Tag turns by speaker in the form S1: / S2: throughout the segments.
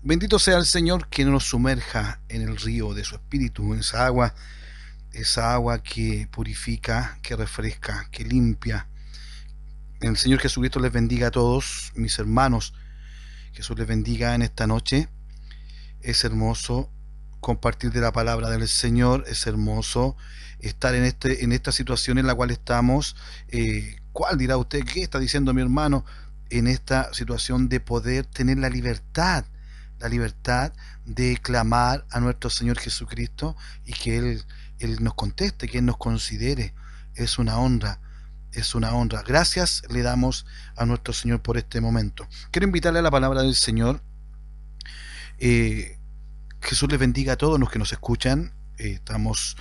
S1: Bendito sea el Señor que no nos sumerja en el río de su espíritu, en esa agua que purifica, que refresca, que limpia. El Señor Jesucristo les bendiga a todos mis hermanos. Jesús les bendiga en esta noche. Es hermoso compartir de la palabra del Señor, es hermoso estar en esta situación en la cual estamos. ¿Cuál dirá usted? ¿Qué está diciendo mi hermano? En esta situación de poder tener la libertad de clamar a nuestro Señor Jesucristo y que Él nos conteste, que Él nos considere. Es una honra. Es una honra. Gracias le damos a nuestro Señor por este momento. Quiero invitarle a la palabra del Señor. Eh, Jesús les bendiga a todos los que nos escuchan. Estamos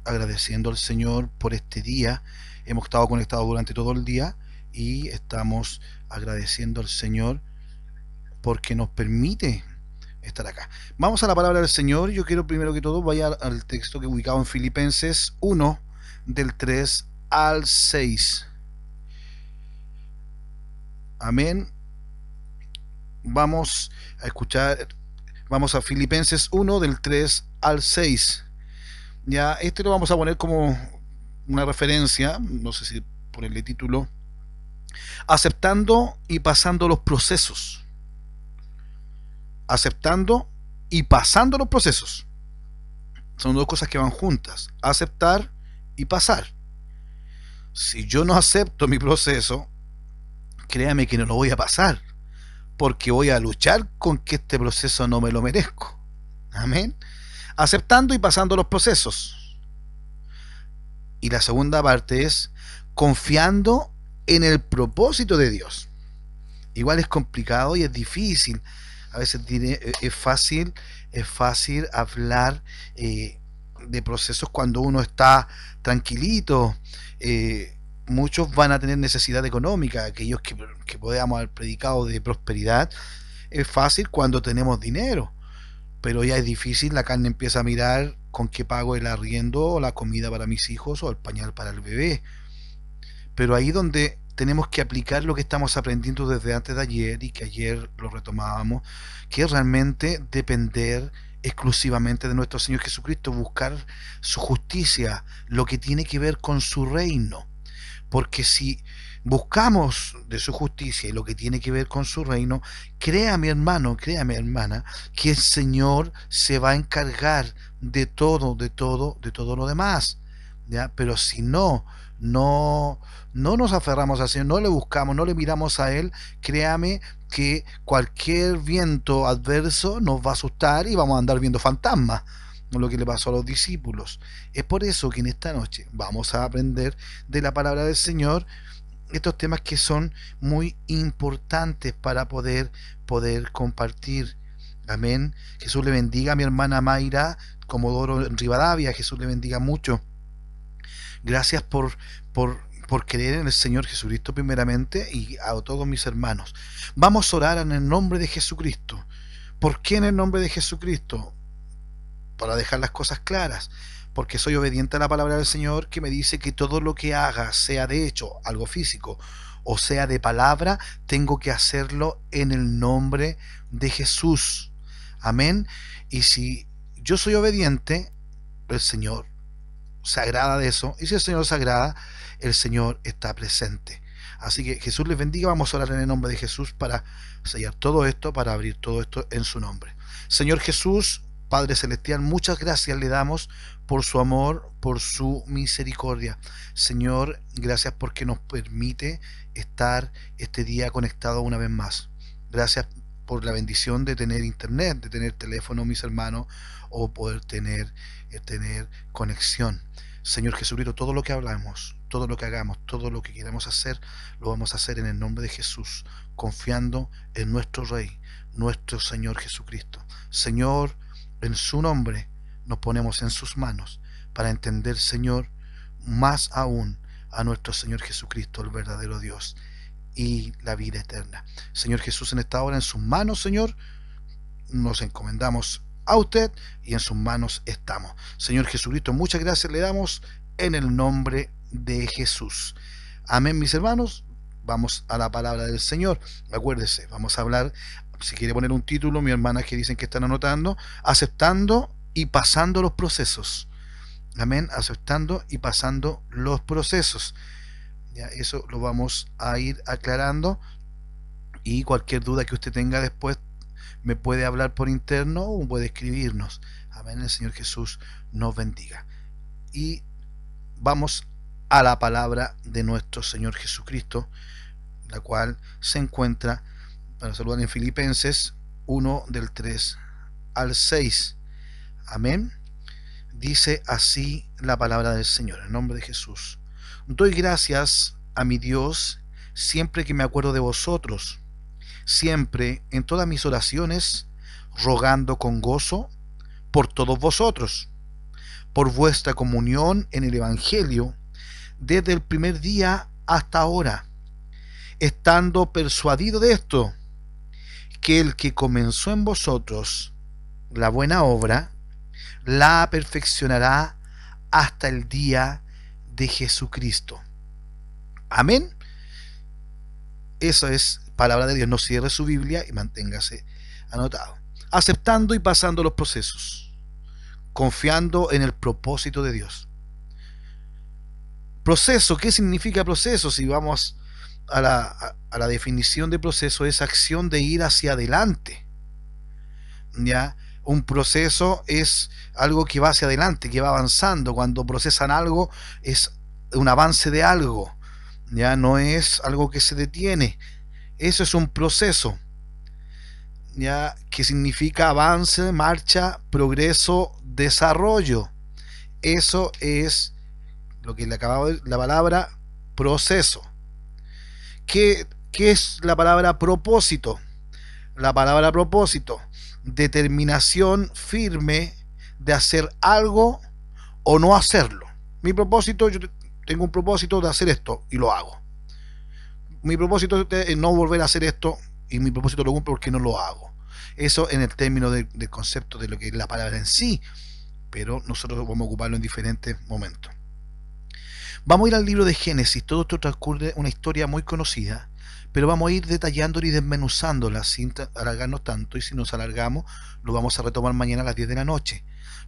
S1: agradeciendo al Señor por este día. Hemos estado conectados durante todo el día y estamos agradeciendo al Señor porque nos permite estar acá. Vamos a la palabra del Señor. Yo quiero primero que todo vaya al texto que he ubicado en Filipenses 1 del 3 al 6. Amén. Vamos a escuchar, vamos a Filipenses 1 del 3 al 6. Ya, este lo vamos a poner como una referencia, no sé si ponerle título, aceptando y pasando los procesos. Aceptando y pasando los procesos. Son dos cosas que van juntas, aceptar y pasar. Si yo no acepto mi proceso, créame que no lo voy a pasar, porque voy a luchar con que este proceso no me lo merezco. Amén. Aceptando y pasando los procesos. Y la segunda parte es confiando en el propósito de Dios. Igual es complicado y es difícil. A veces es fácil hablar de procesos cuando uno está tranquilito. Muchos van a tener necesidad económica, aquellos que podamos haber predicado de prosperidad. Es fácil cuando tenemos dinero, pero ya es difícil. La carne empieza a mirar con qué pago el arriendo o la comida para mis hijos o el pañal para el bebé. Pero ahí donde tenemos que aplicar lo que estamos aprendiendo desde antes de ayer y que ayer lo retomábamos, que es realmente depender exclusivamente de nuestro Señor Jesucristo, buscar su justicia, lo que tiene que ver con su reino. Porque si buscamos de su justicia y lo que tiene que ver con su reino, crea mi hermano, crea mi hermana, que el Señor se va a encargar de todo, de todo, de todo lo demás. ¿Ya? Pero si no nos aferramos al Señor, no le buscamos, no le miramos a Él, créame que cualquier viento adverso nos va a asustar y vamos a andar viendo fantasmas, lo que le pasó a los discípulos. Es por eso que en esta noche vamos a aprender de la palabra del Señor estos temas que son muy importantes para poder compartir. Amén. Jesús le bendiga a mi hermana Mayra Comodoro en Rivadavia. Jesús le bendiga mucho. Gracias por creer en el Señor Jesucristo primeramente y a todos mis hermanos. Vamos a orar en el nombre de Jesucristo. ¿Por qué en el nombre de Jesucristo? Para dejar las cosas claras, porque soy obediente a la palabra del Señor, que me dice que todo lo que haga, sea de hecho algo físico o sea de palabra, tengo que hacerlo en el nombre de Jesús. Amén. Y si yo soy obediente, el Señor se agrada de eso, y si el Señor se agrada, el Señor está presente. Así que Jesús les bendiga. Vamos a orar en el nombre de Jesús para sellar todo esto, para abrir todo esto en su nombre. Señor Jesús, Padre Celestial, muchas gracias le damos por su amor, por su misericordia. Señor, gracias porque nos permite estar este día conectado una vez más. Gracias por la bendición de tener internet, de tener teléfono, mis hermanos, o poder tener conexión. Señor Jesucristo, todo lo que hablamos, todo lo que hagamos, todo lo que queramos hacer, lo vamos a hacer en el nombre de Jesús, confiando en nuestro Rey, nuestro Señor Jesucristo. Señor, en su nombre nos ponemos en sus manos para entender, Señor, más aún a nuestro Señor Jesucristo, el verdadero Dios y la vida eterna. Señor Jesús, en esta hora en sus manos, Señor, nos encomendamos a usted y en sus manos estamos. Señor Jesucristo, muchas gracias le damos en el nombre de Jesús. Amén, mis hermanos. Vamos a la palabra del Señor. Acuérdese, vamos a hablar Si quiere poner un título, mi hermana que dicen que están anotando, aceptando y pasando los procesos. Amén, aceptando y pasando los procesos. Ya, eso lo vamos a ir aclarando, y cualquier duda que usted tenga después me puede hablar por interno o puede escribirnos. Amén, el Señor Jesús nos bendiga. Y vamos a la palabra de nuestro Señor Jesucristo, la cual se encuentra, para saludar, en Filipenses 1 del 3 al 6. Amén. Dice así la palabra del Señor, en nombre de Jesús. Doy gracias a mi Dios siempre que me acuerdo de vosotros, siempre en todas mis oraciones, rogando con gozo por todos vosotros, por vuestra comunión en el Evangelio, desde el primer día hasta ahora, estando persuadido de esto, que el que comenzó en vosotros la buena obra, la perfeccionará hasta el día de Jesucristo. Amén. Eso es palabra de Dios. No cierre su Biblia y manténgase anotado. Aceptando y pasando los procesos, confiando en el propósito de Dios. Proceso, ¿qué significa proceso? Si vamos a la definición de proceso, es acción de ir hacia adelante. ¿Ya? Un proceso es algo que va hacia adelante, que va avanzando. Cuando procesan algo, es un avance de algo. Ya no es algo que se detiene. Eso es un proceso, ya, que significa avance, marcha, progreso, desarrollo. Eso es lo que le acababa de la palabra proceso. ¿Qué es la palabra propósito? La palabra propósito, determinación firme de hacer algo o no hacerlo. Mi propósito, yo tengo un propósito de hacer esto y lo hago. Mi propósito es no volver a hacer esto, y mi propósito lo cumplo porque no lo hago. Eso en el término del concepto de lo que es la palabra en sí, pero nosotros vamos a ocuparlo en diferentes momentos. Vamos a ir al libro de Génesis. Todo esto transcurre una historia muy conocida, pero vamos a ir detallándola y desmenuzándola sin alargarnos tanto, y si nos alargamos lo vamos a retomar mañana a las 10 de la noche.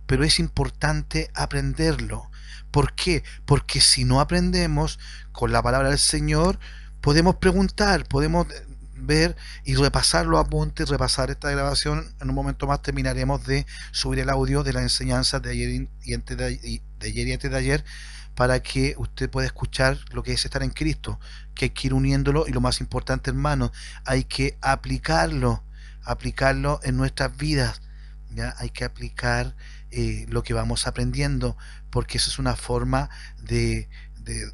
S1: Pero es importante aprenderlo. ¿Por qué? Porque si no aprendemos con la palabra del Señor, podemos preguntar, podemos ver y repasar los apuntes, repasar esta grabación. En un momento más terminaremos de subir el audio de las enseñanzas de ayer y antes de ayer, para que usted pueda escuchar lo que es estar en Cristo, que hay que ir uniéndolo, y lo más importante, hermano, hay que aplicarlo en nuestras vidas. ¿Ya? Hay que aplicar lo que vamos aprendiendo, porque eso es una forma de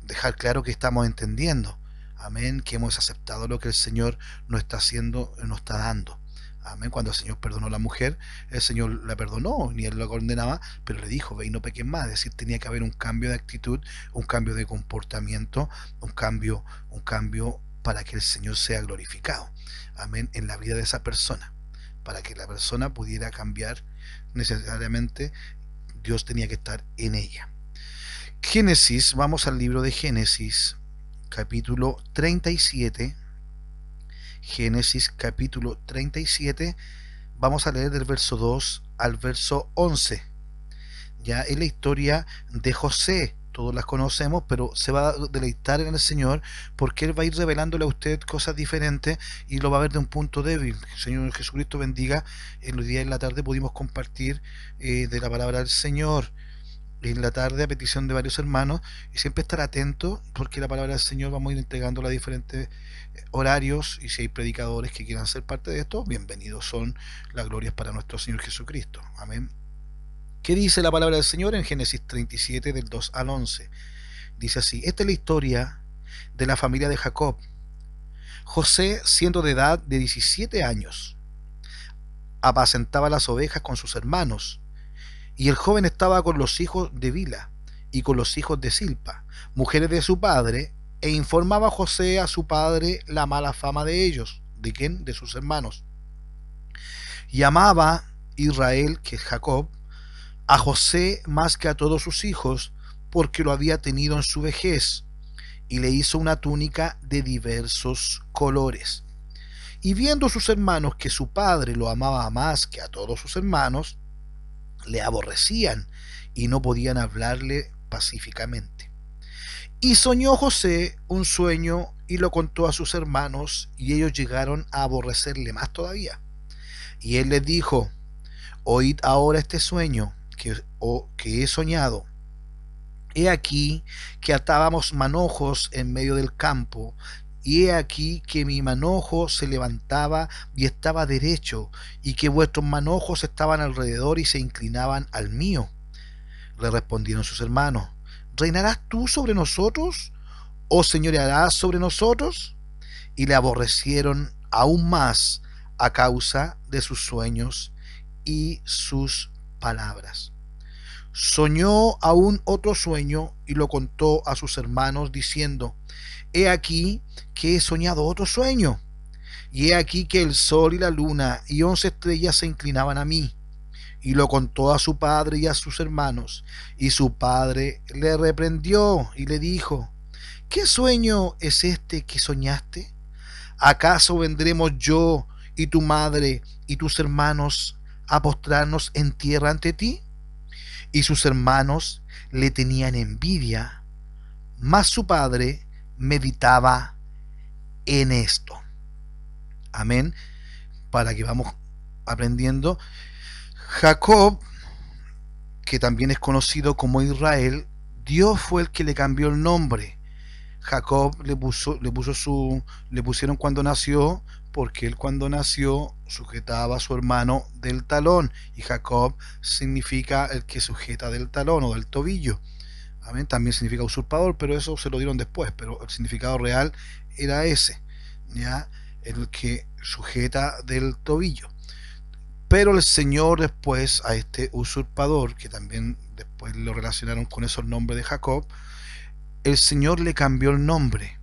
S1: dejar claro que estamos entendiendo. Amén, que hemos aceptado lo que el Señor nos está haciendo, nos está dando. Amén. Cuando el Señor perdonó a la mujer, el Señor la perdonó, ni él la condenaba, pero le dijo, ve y no peques más. Es decir, tenía que haber un cambio de actitud, un cambio de comportamiento, un cambio para que el Señor sea glorificado. Amén, en la vida de esa persona. Para que la persona pudiera cambiar, necesariamente Dios tenía que estar en ella. Génesis, vamos al libro de Génesis, capítulo 37. Génesis capítulo 37, vamos a leer del verso 2 al verso 11. Ya es la historia de José, todos las conocemos, pero se va a deleitar en el Señor, porque Él va a ir revelándole a usted cosas diferentes y lo va a ver de un punto débil. El Señor Jesucristo bendiga. En los días de la tarde pudimos compartir de la palabra del Señor en la tarde, a petición de varios hermanos, y siempre estar atento, porque la palabra del Señor vamos a ir entregándola a diferentes horarios, y si hay predicadores que quieran ser parte de esto, bienvenidos son. Las glorias para nuestro Señor Jesucristo. Amén. ¿Qué dice la palabra del Señor en Génesis 37 del 2 al 11? Dice así: esta es la historia de la familia de Jacob. José, siendo de edad de 17 años, apacentaba las ovejas con sus hermanos, y el joven estaba con los hijos de Bila y con los hijos de Silpa, mujeres de su padre, e informaba a José a su padre la mala fama de ellos. ¿De quién? De sus hermanos. Y amaba Israel, que es Jacob, a José más que a todos sus hijos, porque lo había tenido en su vejez, y le hizo una túnica de diversos colores. Y viendo sus hermanos que su padre lo amaba más que a todos sus hermanos, le aborrecían y no podían hablarle pacíficamente. Y soñó José un sueño y lo contó a sus hermanos, y ellos llegaron a aborrecerle más todavía. Y él les dijo: oíd ahora este sueño que he soñado. He aquí que atábamos manojos en medio del campo, y he aquí que mi manojo se levantaba y estaba derecho, y que vuestros manojos estaban alrededor y se inclinaban al mío. Le respondieron sus hermanos: ¿reinarás tú sobre nosotros, o señorearás sobre nosotros? Y le aborrecieron aún más a causa de sus sueños y sus palabras. Soñó aún otro sueño y lo contó a sus hermanos, diciendo: he aquí que he soñado otro sueño, y he aquí que el sol y la luna y 11 estrellas se inclinaban a mí. Y lo contó a su padre y a sus hermanos, y su padre le reprendió y le dijo: ¿qué sueño es este que soñaste? ¿Acaso vendremos yo y tu madre y tus hermanos a postrarnos en tierra ante ti? Y sus hermanos le tenían envidia, mas su padre meditaba en esto. Amén. Para que vamos aprendiendo. Jacob, que también es conocido como Israel, Dios fue el que le cambió el nombre. Jacob le pusieron cuando nació, porque él cuando nació sujetaba a su hermano del talón, y Jacob significa el que sujeta del talón o del tobillo. Amén. También significa usurpador, pero eso se lo dieron después, pero el significado real era ese, ya, el que sujeta del tobillo. Pero el Señor después a este usurpador, que también después lo relacionaron con esos nombres de Jacob, el Señor le cambió el nombre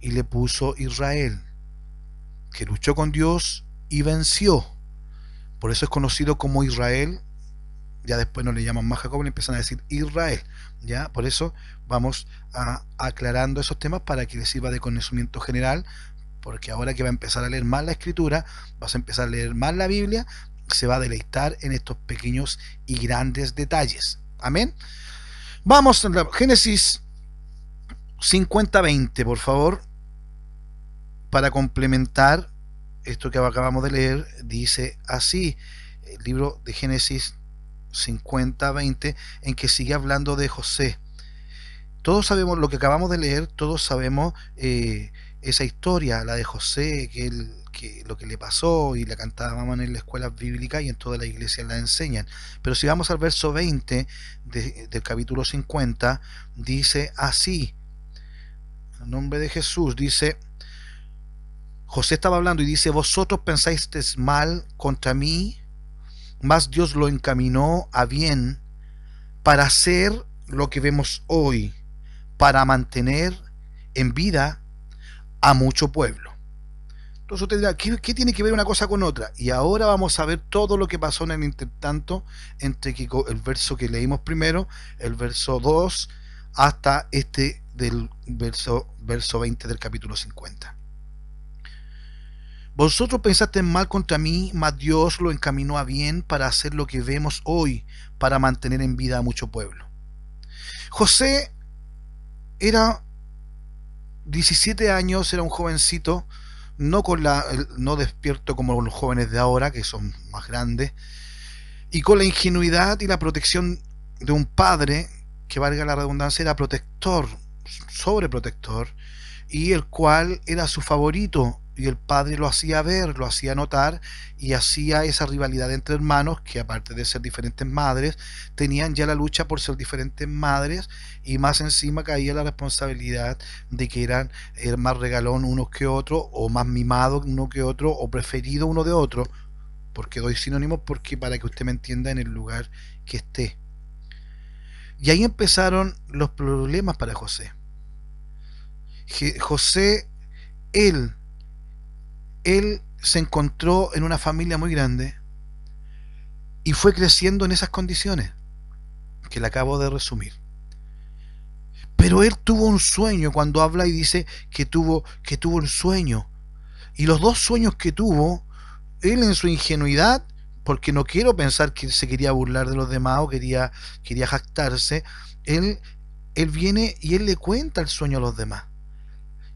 S1: y le puso Israel, que luchó con Dios y venció. Por eso es conocido como Israel. Ya después no le llaman más Jacob, le empiezan a decir Israel. Ya, por eso vamos aclarando esos temas para que les sirva de conocimiento general, porque ahora que va a empezar a leer más la escritura, vas a empezar a leer más la Biblia, se va a deleitar en estos pequeños y grandes detalles. Amén. Vamos a Génesis 50:20, por favor, para complementar esto que acabamos de leer. Dice así el libro de Génesis 50:20, en que sigue hablando de José. Todos sabemos lo que acabamos de leer, todos sabemos esa historia, la de José, que lo que le pasó, y la cantábamos en la escuela bíblica y en toda la iglesia la enseñan. Pero si vamos al verso 20 del capítulo 50, dice así, en nombre de Jesús, dice, José estaba hablando y dice: vosotros pensáis mal contra mí, mas Dios lo encaminó a bien para hacer lo que vemos hoy, para mantener en vida a mucho pueblo. Entonces usted dirá: ¿qué tiene que ver una cosa con otra? Y ahora vamos a ver todo lo que pasó en el intertanto, entre que el verso que leímos primero, el verso 2, hasta este del verso 20 del capítulo 50. Vosotros pensaste mal contra mí, mas Dios lo encaminó a bien para hacer lo que vemos hoy, para mantener en vida a mucho pueblo. José era 17 años, era un jovencito, no despierto como los jóvenes de ahora, que son más grandes, y con la ingenuidad y la protección de un padre, que valga la redundancia, era protector, sobreprotector, y el cual era su favorito, y el padre lo hacía ver, lo hacía notar, y hacía esa rivalidad entre hermanos, que aparte de ser diferentes madres, tenían ya la lucha por ser diferentes madres, y más encima caía la responsabilidad de que eran más regalón unos que otros, o más mimados uno que otro, o preferido uno de otro, porque doy sinónimos, porque para que usted me entienda en el lugar que esté. Y ahí empezaron los problemas para José. José, él se encontró en una familia muy grande y fue creciendo en esas condiciones que le acabo de resumir. Pero él tuvo un sueño, cuando habla y dice que tuvo un sueño, Y los dos sueños que tuvo, él en su ingenuidad, porque no quiero pensar que él se quería burlar de los demás o quería jactarse, él, él viene y él le cuenta el sueño a los demás.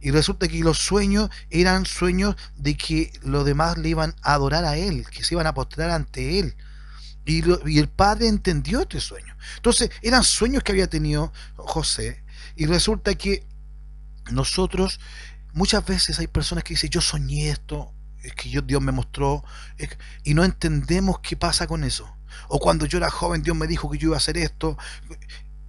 S1: Y resulta que los sueños eran sueños de que los demás le iban a adorar a él, que se iban a postrar ante él. Y el padre entendió este sueño. Entonces, eran sueños que había tenido José. Y resulta que nosotros, muchas veces hay personas que dicen, yo soñé esto, es que Dios me mostró, y no entendemos qué pasa con eso. O cuando yo era joven, Dios me dijo que yo iba a hacer esto.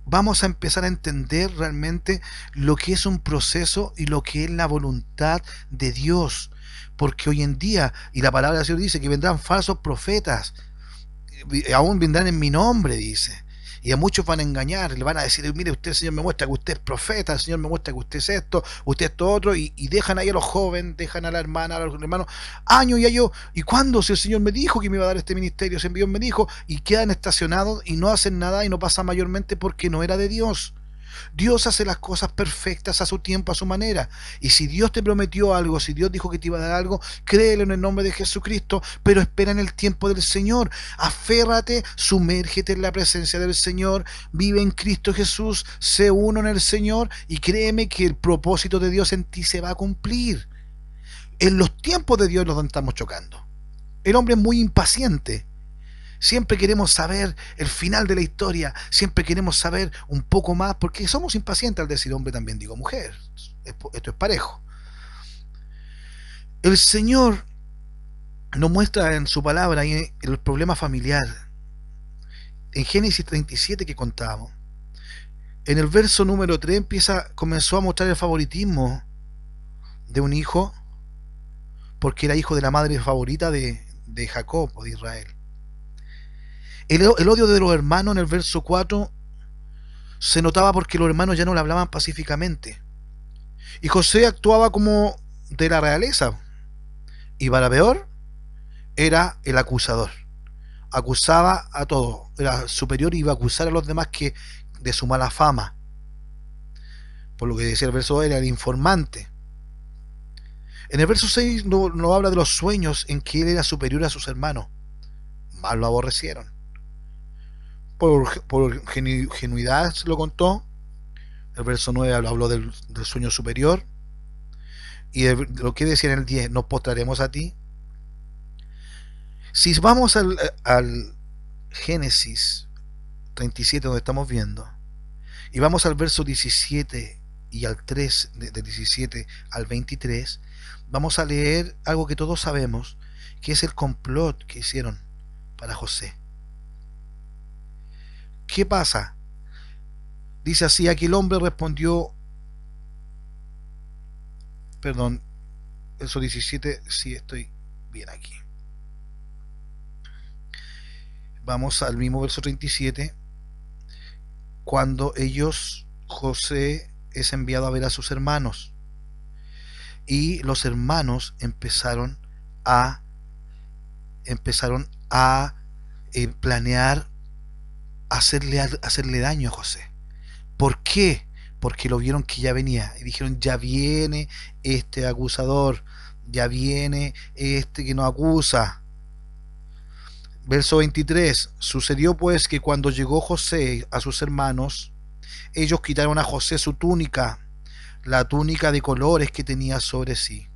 S1: Vamos a empezar a entender realmente lo que es un proceso y lo que es la voluntad de Dios. Porque hoy en día, y la palabra del Señor dice que vendrán falsos profetas, aún vendrán en mi nombre, dice. Y a muchos van a engañar, le van a decir, mire, usted, el Señor me muestra que usted es profeta, el Señor me muestra que usted es esto, usted es esto otro, y dejan ahí a los jóvenes, dejan a la hermana, a los hermanos, años y años, ¿y cuándo? Si el Señor me dijo que me iba a dar este ministerio, si el Señor me dijo, y quedan estacionados y no hacen nada y no pasa mayormente porque no era de Dios. Dios hace las cosas perfectas a su tiempo, a su manera. Y si Dios te prometió algo, si Dios dijo que te iba a dar algo, créelo en el nombre de Jesucristo, pero espera en el tiempo del Señor. Aférrate, sumérgete en la presencia del Señor, vive en Cristo Jesús, sé uno en el Señor y créeme que el propósito de Dios en ti se va a cumplir. En los tiempos de Dios nos estamos chocando. El hombre es muy impaciente. Siempre queremos saber el final de la historia, siempre queremos saber un poco más, porque somos impacientes al decir hombre, también digo mujer. Esto es parejo. El Señor nos muestra en su palabra el problema familiar. En Génesis 37 que contábamos, en el verso número 3 comenzó a mostrar el favoritismo de un hijo, porque era hijo de la madre favorita de Jacob o de Israel. El odio de los hermanos en el verso 4 se notaba porque los hermanos ya no le hablaban pacíficamente. Y José actuaba como de la realeza. Y para peor, era el acusador. Acusaba a todos. Era superior y iba a acusar a los demás que de su mala fama. Por lo que decía el verso 2, era el informante. En el verso 6 no habla de los sueños en que él era superior a sus hermanos. Más lo aborrecieron. Por genuidad se lo contó. El verso 9 habló del sueño superior. Y lo que decía en el 10, nos postraremos a ti. Si vamos al Génesis 37, donde estamos viendo, y vamos al verso 17 y al 3, de 17 al 23, vamos a leer algo que todos sabemos, que es el complot que hicieron para José. ¿Qué pasa? Dice así, aquel hombre respondió, perdón, verso 17, sí estoy bien aquí. Vamos al mismo verso 37, cuando José es enviado a ver a sus hermanos, y los hermanos empezaron a planear hacerle daño a José. ¿Por qué? Porque lo vieron que ya venía y dijeron, ya viene este acusador, ya viene este que nos acusa. Verso 23, sucedió pues que cuando llegó José a sus hermanos, ellos quitaron a José su túnica, la túnica de colores que tenía sobre sí,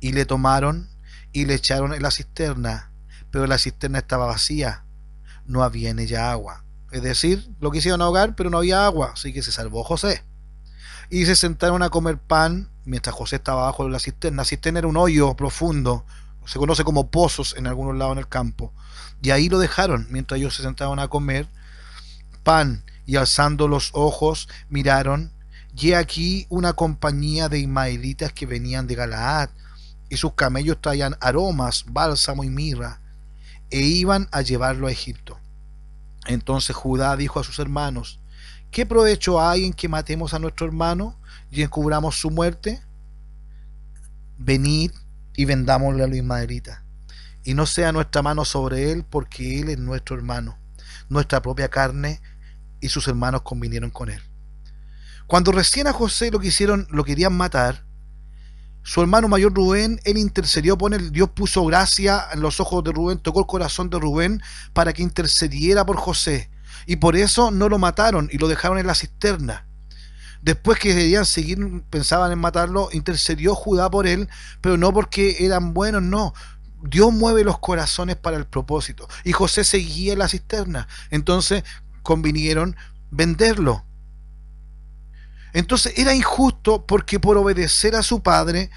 S1: y le tomaron y le echaron en la cisterna, pero la cisterna estaba vacía, no había en ella agua. Es decir, lo quisieron ahogar, pero no había agua, así que se salvó José. Y se sentaron a comer pan mientras José estaba abajo de la cisterna. La cisterna era un hoyo profundo, se conoce como pozos en algunos lados en el campo. Y ahí lo dejaron mientras ellos se sentaban a comer pan, y alzando los ojos miraron, y he aquí una compañía de ismaelitas que venían de Galaad, y sus camellos traían aromas, bálsamo y mirra, e iban a llevarlo a Egipto. Entonces Judá dijo a sus hermanos, ¿qué provecho hay en que matemos a nuestro hermano y encubramos su muerte? Venid y vendámosle a los ismaelitas, y no sea nuestra mano sobre él, porque él es nuestro hermano, nuestra propia carne, y sus hermanos convinieron con él. Cuando recién a José lo querían matar, Su hermano mayor Rubén, él intercedió por él. Dios puso gracia en los ojos de Rubén, tocó el corazón de Rubén para que intercediera por José. Y por eso no lo mataron y lo dejaron en la cisterna. Después que querían seguir, pensaban en matarlo, intercedió Judá por él, pero no porque eran buenos, no. Dios mueve los corazones para el propósito. Y José seguía en la cisterna. Entonces convinieron venderlo. Entonces era injusto porque por obedecer a su padre,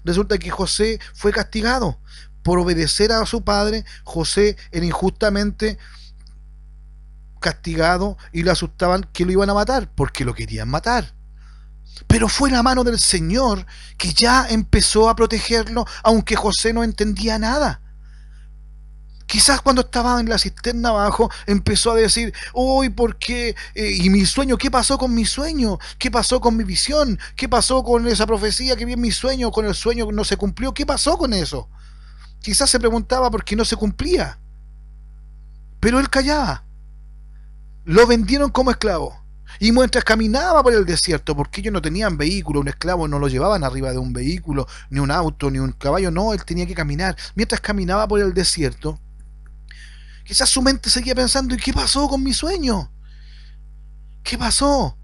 S1: resulta que José fue castigado. Por obedecer a su padre, José era injustamente castigado y le asustaban que lo iban a matar porque lo querían matar. Pero fue la mano del Señor que ya empezó a protegerlo, aunque José no entendía nada. Quizás cuando estaba en la cisterna abajo empezó a decir, uy, ¿por qué? ¿Y mi sueño? ¿Qué pasó con mi sueño? ¿Qué pasó con mi visión? ¿Qué pasó con esa profecía que vi en mi sueño? ¿Con el sueño que no se cumplió? ¿Qué pasó con eso? Quizás se preguntaba por qué no se cumplía. Pero él callaba. Lo vendieron como esclavo. Y mientras caminaba por el desierto, porque ellos no tenían vehículo, un esclavo no lo llevaban arriba de un vehículo, ni un auto, ni un caballo, no, él tenía que caminar. Mientras caminaba por el desierto, quizás su mente seguía pensando, ¿y qué pasó con mi sueño? ¿Qué pasó?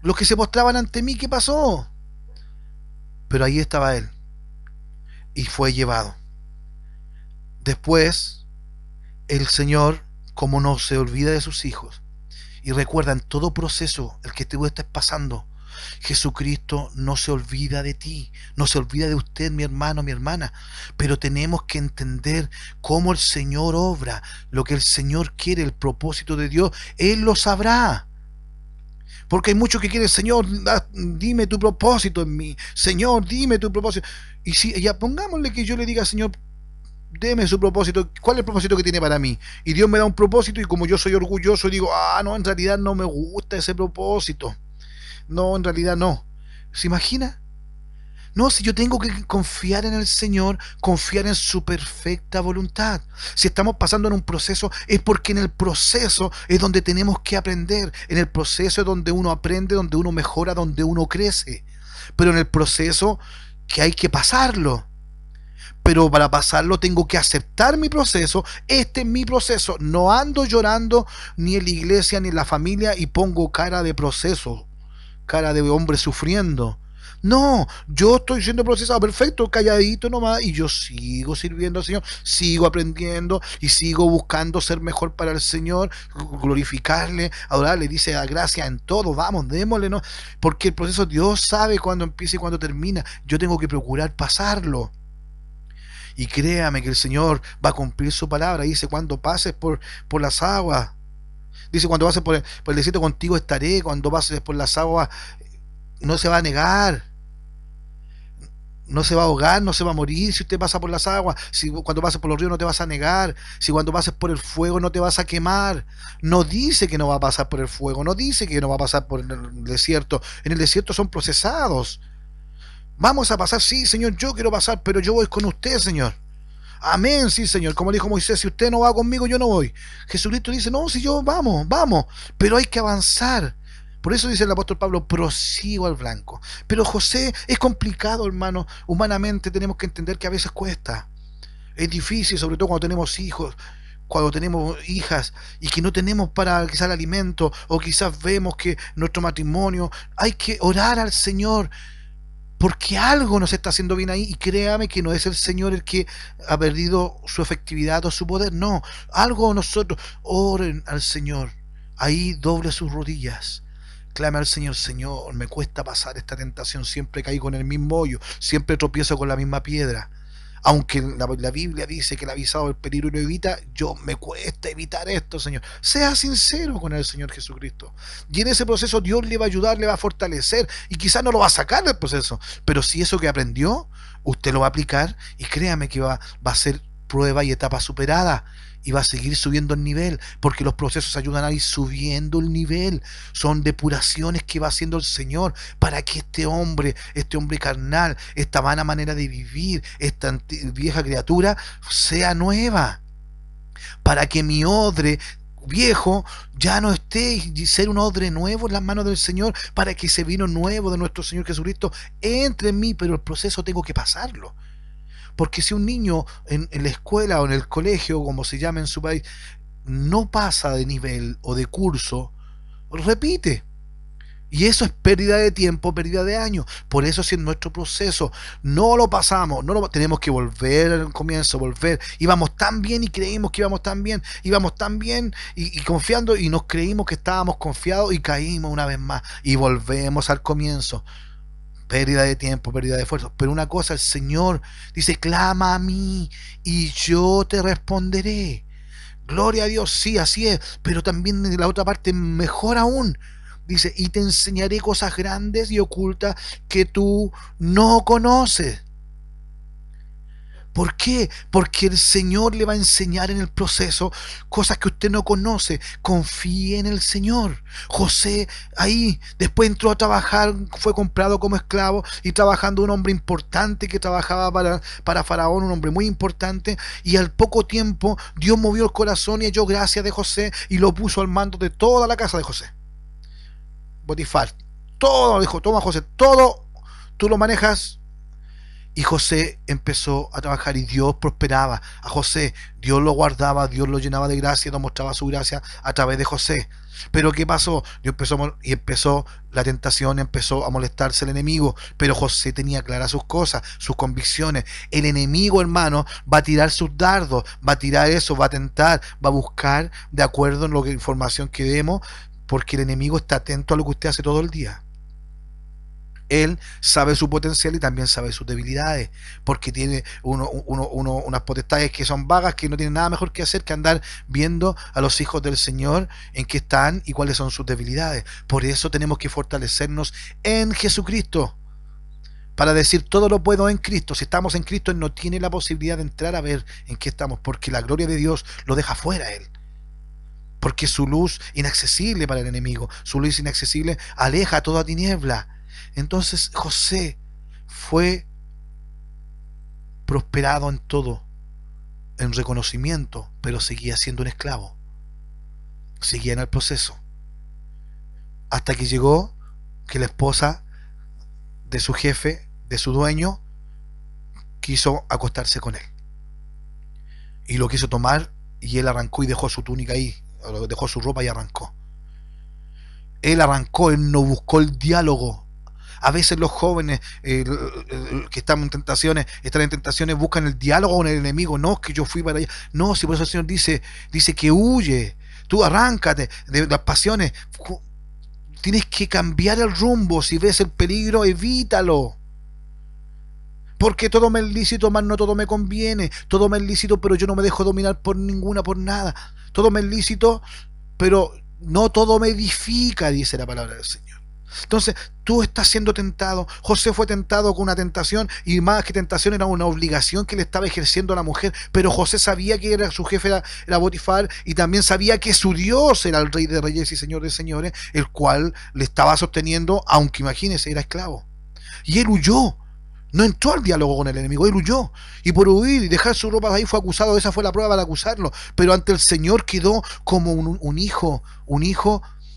S1: Los que se postraban ante mí, ¿qué pasó? Pero ahí estaba él, y fue llevado. Después, el Señor, como no se olvida de sus hijos, y recuerda en todo proceso el que tú estés pasando, Jesucristo no se olvida de ti, no se olvida de usted, mi hermano, mi hermana, pero tenemos que entender cómo el Señor obra, lo que el Señor quiere, el propósito de Dios, Él lo sabrá. Porque hay muchos que quieren, Señor, dime tu propósito en mí, Señor, dime tu propósito. Y si ya pongámosle que yo le diga, Señor, deme su propósito, ¿cuál es el propósito que tiene para mí? Y Dios me da un propósito y como yo soy orgulloso digo, no, en realidad no me gusta ese propósito. No, en realidad no. ¿Se imagina? No, si yo tengo que confiar en el Señor, confiar en su perfecta voluntad. Si estamos pasando en un proceso, es porque en el proceso es donde tenemos que aprender. En el proceso es donde uno aprende, donde uno mejora, donde uno crece. Pero en el proceso que hay que pasarlo. Pero para pasarlo tengo que aceptar mi proceso. Este es mi proceso. No ando llorando ni en la iglesia ni en la familia y pongo cara de proceso, cara de hombre sufriendo. No, yo estoy siendo procesado, perfecto, calladito nomás, y yo sigo sirviendo al Señor, sigo aprendiendo y sigo buscando ser mejor para el Señor, glorificarle, adorarle, dice a gracia en todo, vamos, démosle, ¿no? Porque el proceso Dios sabe cuándo empieza y cuándo termina, yo tengo que procurar pasarlo. Y créame que el Señor va a cumplir su palabra, dice, cuando pases por las aguas, dice, cuando pases por el desierto contigo estaré, cuando pases por las aguas no se va a negar, no se va a ahogar, no se va a morir si usted pasa por las aguas, si cuando pases por los ríos no te vas a negar, si cuando pases por el fuego no te vas a quemar. No dice que no va a pasar por el fuego, no dice que no va a pasar por el desierto. En el desierto son procesados. Vamos a pasar, sí, Señor, yo quiero pasar, pero yo voy con usted, Señor. Amén, sí, Señor. Como dijo Moisés, si usted no va conmigo, yo no voy. Jesucristo dice, no, si yo vamos, vamos, pero hay que avanzar. Por eso dice el apóstol Pablo, prosigo al blanco. Pero José es complicado, hermano. Humanamente tenemos que entender que a veces cuesta. Es difícil, sobre todo cuando tenemos hijos, cuando tenemos hijas y que no tenemos para quizás el alimento o quizás vemos que nuestro matrimonio, hay que orar al Señor porque algo nos está haciendo bien ahí y créame que no es el Señor el que ha perdido su efectividad o su poder, no, algo nosotros, oren al Señor, ahí doble sus rodillas, clame al Señor, Señor, me cuesta pasar esta tentación, siempre caigo en el mismo hoyo, siempre tropiezo con la misma piedra. Aunque la Biblia dice que el avisado del peligro lo evita, yo me cuesta evitar esto, Señor. Sea sincero con el Señor Jesucristo. Y en ese proceso Dios le va a ayudar, le va a fortalecer. Y quizás no lo va a sacar del proceso. Pero si eso que aprendió, usted lo va a aplicar y créame que va a ser prueba y etapa superada. Y va a seguir subiendo el nivel, porque los procesos ayudan a ir subiendo el nivel. Son depuraciones que va haciendo el Señor para que este hombre carnal, esta vana manera de vivir, esta vieja criatura sea nueva. Para que mi odre viejo ya no esté y ser un odre nuevo en las manos del Señor, para que ese vino nuevo de nuestro Señor Jesucristo entre en mí, pero el proceso tengo que pasarlo. Porque si un niño en la escuela o en el colegio, como se llama en su país, no pasa de nivel o de curso, repite. Y eso es pérdida de tiempo, pérdida de años. Por eso, si en nuestro proceso no lo pasamos, no lo tenemos que volver al comienzo, volver. Íbamos tan bien y creímos que íbamos tan bien, íbamos tan bien y confiando, y nos creímos que estábamos confiados y caímos una vez más y volvemos al comienzo. Pérdida de tiempo, pérdida de esfuerzo. Pero una cosa, el Señor dice: clama a mí y yo te responderé. Gloria a Dios, sí, así es. Pero también de la otra parte, mejor aún, dice: y te enseñaré cosas grandes y ocultas que tú no conoces. ¿Por qué? Porque el Señor le va a enseñar en el proceso cosas que usted no conoce. Confíe en el Señor. José ahí después entró a trabajar, fue comprado como esclavo y trabajando un hombre importante que trabajaba para Faraón, un hombre muy importante, y al poco tiempo Dios movió el corazón y halló gracia de José y lo puso al mando de toda la casa de José. Potifar, todo dijo: toma José, todo tú lo manejas. Y José empezó a trabajar y Dios prosperaba a José. Dios lo guardaba, Dios lo llenaba de gracia, nos mostraba su gracia a través de José. Pero ¿qué pasó? Empezó la tentación, empezó a molestarse el enemigo. Pero José tenía claras sus cosas, sus convicciones. El enemigo, hermano, va a tirar sus dardos, va a tirar eso, va a tentar, va a buscar de acuerdo en la información que demos, porque el enemigo está atento a lo que usted hace todo el día. Él sabe su potencial y también sabe sus debilidades, porque tiene unas potestades que son vagas, que no tienen nada mejor que hacer que andar viendo a los hijos del Señor en qué están y cuáles son sus debilidades. Por eso tenemos que fortalecernos en Jesucristo, para decir: todo lo puedo en Cristo. Si estamos en Cristo, Él no tiene la posibilidad de entrar a ver en qué estamos, porque la gloria de Dios lo deja fuera a Él. Porque su luz inaccesible para el enemigo, su luz inaccesible aleja toda tiniebla. Entonces José fue prosperado en todo, en reconocimiento, pero seguía siendo un esclavo, seguía en el proceso, hasta que llegó que la esposa de su jefe, de su dueño, quiso acostarse con él y lo quiso tomar, y él arrancó y dejó su túnica ahí, dejó su ropa y arrancó. Él arrancó, él no buscó el diálogo. A veces los jóvenes que están en tentaciones, buscan el diálogo con el enemigo. No, es que yo fui para allá. No, si por eso el Señor dice que huye. Tú arráncate de las pasiones. Tienes que cambiar el rumbo. Si ves el peligro, evítalo. Porque todo me es lícito, mas no todo me conviene. Todo me es lícito, pero yo no me dejo dominar por nada. Todo me es lícito, pero no todo me edifica, dice la palabra del Señor. Entonces, tú estás siendo tentado. José fue tentado con una tentación, y más que tentación, era una obligación que le estaba ejerciendo a la mujer. Pero José sabía que su jefe era Potifar, y también sabía que su Dios era el Rey de Reyes y Señor de Señores, el cual le estaba sosteniendo, aunque imagínese, era esclavo. Y él huyó. No entró al diálogo con el enemigo, él huyó. Y por huir y dejar su ropa ahí fue acusado. Esa fue la prueba para acusarlo. Pero ante el Señor quedó como un hijo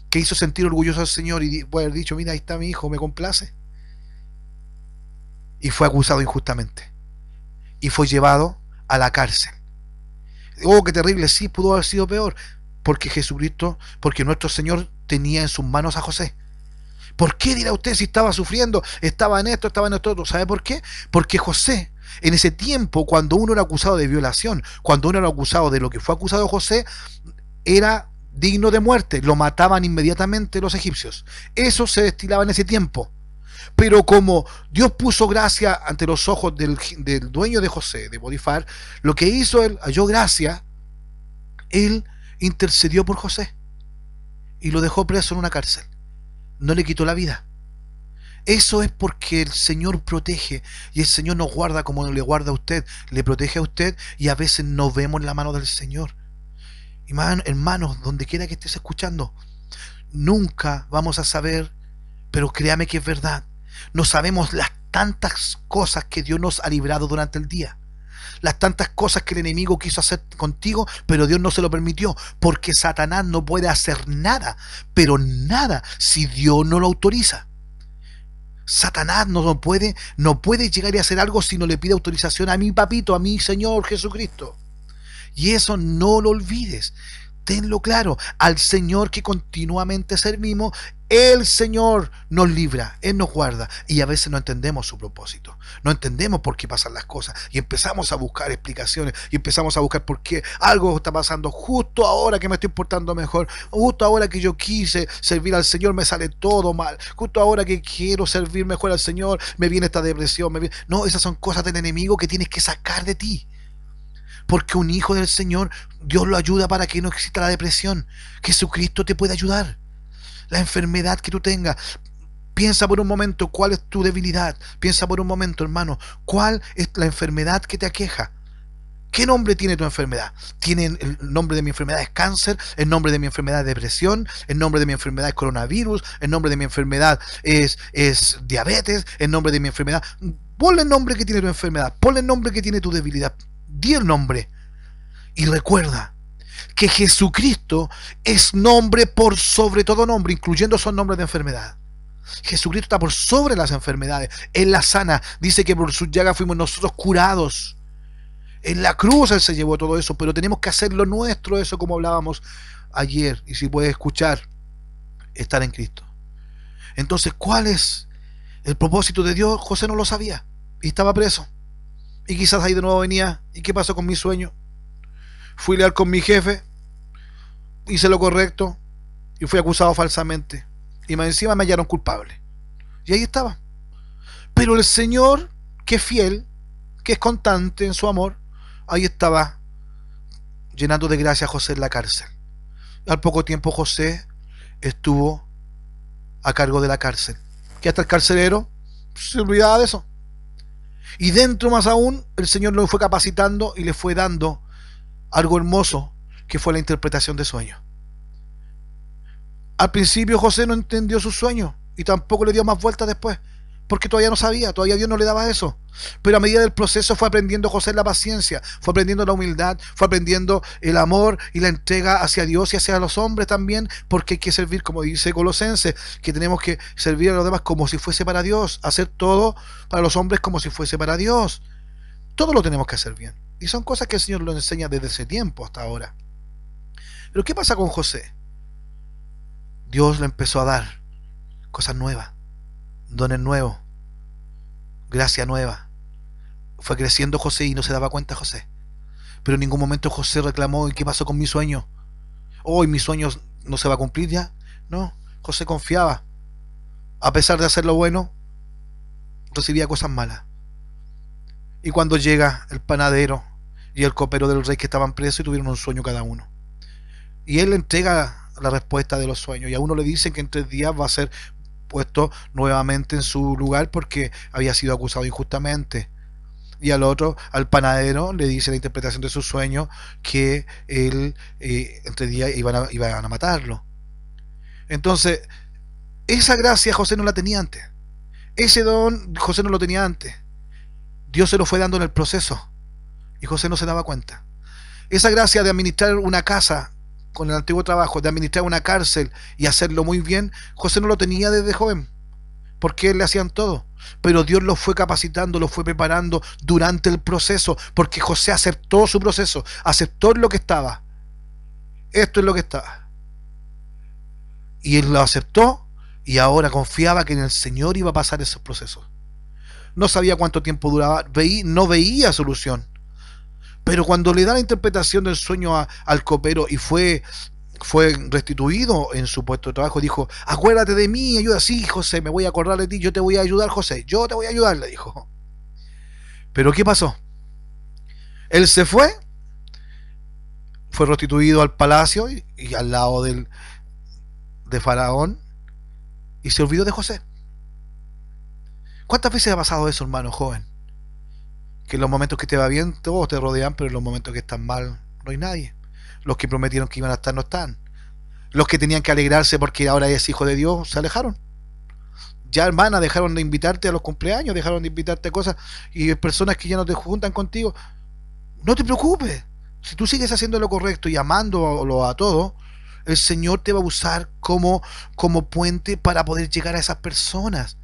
S1: que hizo sentir orgulloso al Señor y puede haber dicho: mira, ahí está mi hijo, me complace. Y fue acusado injustamente. Y fue llevado a la cárcel. Oh, qué terrible, sí, pudo haber sido peor. Porque nuestro Señor tenía en sus manos a José. ¿Por qué, dirá usted, si estaba sufriendo, estaba en esto otro? ¿Sabe por qué? Porque José, en ese tiempo, cuando uno era acusado de violación, cuando uno era acusado de lo que fue acusado José, era digno de muerte, lo mataban inmediatamente los egipcios. Eso se destilaba en ese tiempo. Pero como Dios puso gracia ante los ojos del dueño de José, de Potifar, lo que hizo él, halló gracia, él intercedió por José y lo dejó preso en una cárcel. No le quitó la vida. Eso es porque el Señor protege, y el Señor nos guarda como le guarda a usted, le protege a usted, y a veces no vemos la mano del Señor. Hermanos, donde quiera que estés escuchando, nunca vamos a saber, pero créame que es verdad, no sabemos las tantas cosas que Dios nos ha librado durante el día, las tantas cosas que el enemigo quiso hacer contigo, pero Dios no se lo permitió, porque Satanás no puede hacer nada, pero nada, si Dios no lo autoriza. Satanás no puede llegar y hacer algo si no le pide autorización a mi papito, a mi Señor Jesucristo. Y eso no lo olvides. Tenlo claro, al Señor que continuamente servimos, el Señor nos libra, Él nos guarda, y a veces no entendemos su propósito, no entendemos por qué pasan las cosas, y empezamos a buscar explicaciones, y empezamos a buscar por qué algo está pasando justo ahora que me estoy portando mejor, justo ahora que yo quise servir al Señor me sale todo mal, justo ahora que quiero servir mejor al Señor me viene esta depresión, No, esas son cosas del enemigo que tienes que sacar de ti. Porque un hijo del Señor, Dios lo ayuda para que no exista la depresión. Jesucristo te puede ayudar. La enfermedad que tú tengas. Piensa por un momento cuál es tu debilidad. Piensa por un momento, hermano, cuál es la enfermedad que te aqueja. ¿Qué nombre tiene tu enfermedad? El nombre de mi enfermedad es cáncer, el nombre de mi enfermedad es depresión, el nombre de mi enfermedad es coronavirus, el nombre de mi enfermedad es diabetes, el nombre de mi enfermedad. Ponle el nombre que tiene tu enfermedad, ponle el nombre que tiene tu debilidad. Di el nombre y recuerda que Jesucristo es nombre por sobre todo nombre, incluyendo esos nombres de enfermedad. Jesucristo está por sobre las enfermedades. Él las sana. Dice que por sus llagas fuimos nosotros curados. En la cruz Él se llevó todo eso, pero tenemos que hacerlo nuestro, eso como hablábamos ayer. Y si puedes escuchar, estar en Cristo. Entonces, ¿cuál es el propósito de Dios? José no lo sabía y estaba preso. Y quizás ahí de nuevo venía, ¿y qué pasó con mi sueño? Fui leal con mi jefe, hice lo correcto y fui acusado falsamente. Y más encima me hallaron culpable. Y ahí estaba. Pero el Señor, que es fiel, que es constante en su amor, ahí estaba llenando de gracia a José en la cárcel. Al poco tiempo José estuvo a cargo de la cárcel. Que hasta el carcelero se olvidaba de eso. Y dentro más aún, el Señor lo fue capacitando y le fue dando algo hermoso, que fue la interpretación de sueños. Al principio José no entendió su sueño y tampoco le dio más vueltas después, porque todavía no sabía, todavía Dios no le daba eso. Pero a medida del proceso fue aprendiendo José la paciencia, fue aprendiendo la humildad, fue aprendiendo el amor y la entrega hacia Dios y hacia los hombres también, porque hay que servir, como dice Colosenses, que tenemos que servir a los demás como si fuese para Dios, hacer todo para los hombres como si fuese para Dios. Todo lo tenemos que hacer bien. Y son cosas que el Señor nos enseña desde ese tiempo hasta ahora. Pero ¿qué pasa con José? Dios le empezó a dar cosas nuevas, dones nuevos, gracia nueva. Fue creciendo José y no se daba cuenta José. Pero en ningún momento José reclamó, ¿y qué pasó con mi sueño? Hoy mi sueño no se va a cumplir ya. No, José confiaba. A pesar de hacer lo bueno, recibía cosas malas. Y cuando llega el panadero y el copero del rey que estaban presos y tuvieron un sueño cada uno. Y él le entrega la respuesta de los sueños. Y a uno le dicen que en 3 días va a ser puesto nuevamente en su lugar porque había sido acusado injustamente. Y al otro, al panadero, le dice la interpretación de su sueño que él en 3 días iban a matarlo. Entonces, esa gracia José no la tenía antes. Ese don José no lo tenía antes. Dios se lo fue dando en el proceso y José no se daba cuenta. Esa gracia de administrar una casa con el antiguo trabajo, de administrar una cárcel y hacerlo muy bien, José no lo tenía desde joven, porque él le hacían todo. Pero Dios lo fue capacitando, lo fue preparando durante el proceso, porque José aceptó su proceso, aceptó lo que estaba. Esto es lo que estaba. Y él lo aceptó y ahora confiaba que en el Señor iba a pasar esos procesos. No sabía cuánto tiempo duraba, no veía solución. Pero cuando le da la interpretación del sueño al copero y fue restituido en su puesto de trabajo, dijo, acuérdate de mí, ayuda. Sí, José, me voy a acordar de ti, yo te voy a ayudar, José, yo te voy a ayudar, le dijo. Pero ¿qué pasó? Él se fue restituido al palacio y al lado de Faraón y se olvidó de José. ¿Cuántas veces ha pasado eso, hermano joven? Que en los momentos que te va bien, todos te rodean, pero en los momentos que están mal, no hay nadie. Los que prometieron que iban a estar, no están. Los que tenían que alegrarse porque ahora es hijo de Dios, se alejaron. Ya, hermana, dejaron de invitarte a los cumpleaños, dejaron de invitarte a cosas, y personas que ya no te juntan contigo. No te preocupes. Si tú sigues haciendo lo correcto y amándolo a todo, el Señor te va a usar como puente para poder llegar a esas personas.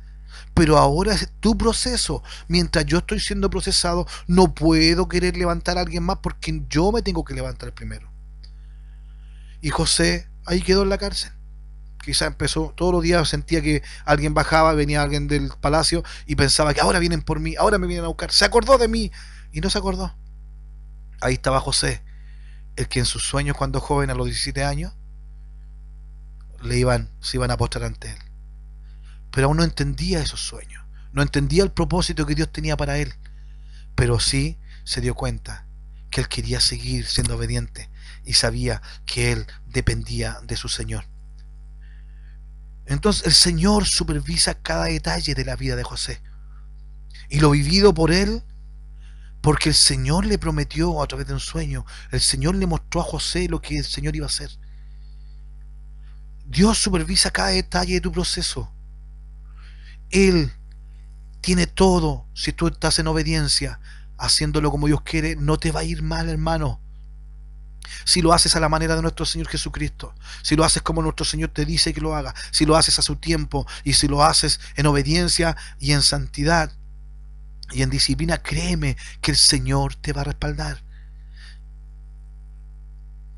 S1: Pero ahora es tu proceso. Mientras yo estoy siendo procesado, no puedo querer levantar a alguien más porque yo me tengo que levantar primero. Y José ahí quedó en la cárcel. Quizá empezó, todos los días sentía que alguien bajaba, venía alguien del palacio y pensaba que ahora vienen por mí, ahora me vienen a buscar. Se acordó de mí y no se acordó. Ahí estaba José, el que en sus sueños cuando joven, a los 17 años, se iban a postrar ante él. Pero aún no entendía esos sueños, no entendía el propósito que Dios tenía para él, pero sí se dio cuenta que él quería seguir siendo obediente y sabía que él dependía de su Señor. Entonces el Señor supervisa cada detalle de la vida de José y lo vivido por él, porque el Señor le prometió a través de un sueño, el Señor le mostró a José lo que el Señor iba a hacer. Dios supervisa cada detalle de tu proceso. Él tiene todo. Si tú estás en obediencia, haciéndolo como Dios quiere, no te va a ir mal, hermano. Si lo haces a la manera de nuestro Señor Jesucristo, si lo haces como nuestro Señor te dice que lo haga, si lo haces a su tiempo y si lo haces en obediencia y en santidad y en disciplina, créeme que el Señor te va a respaldar.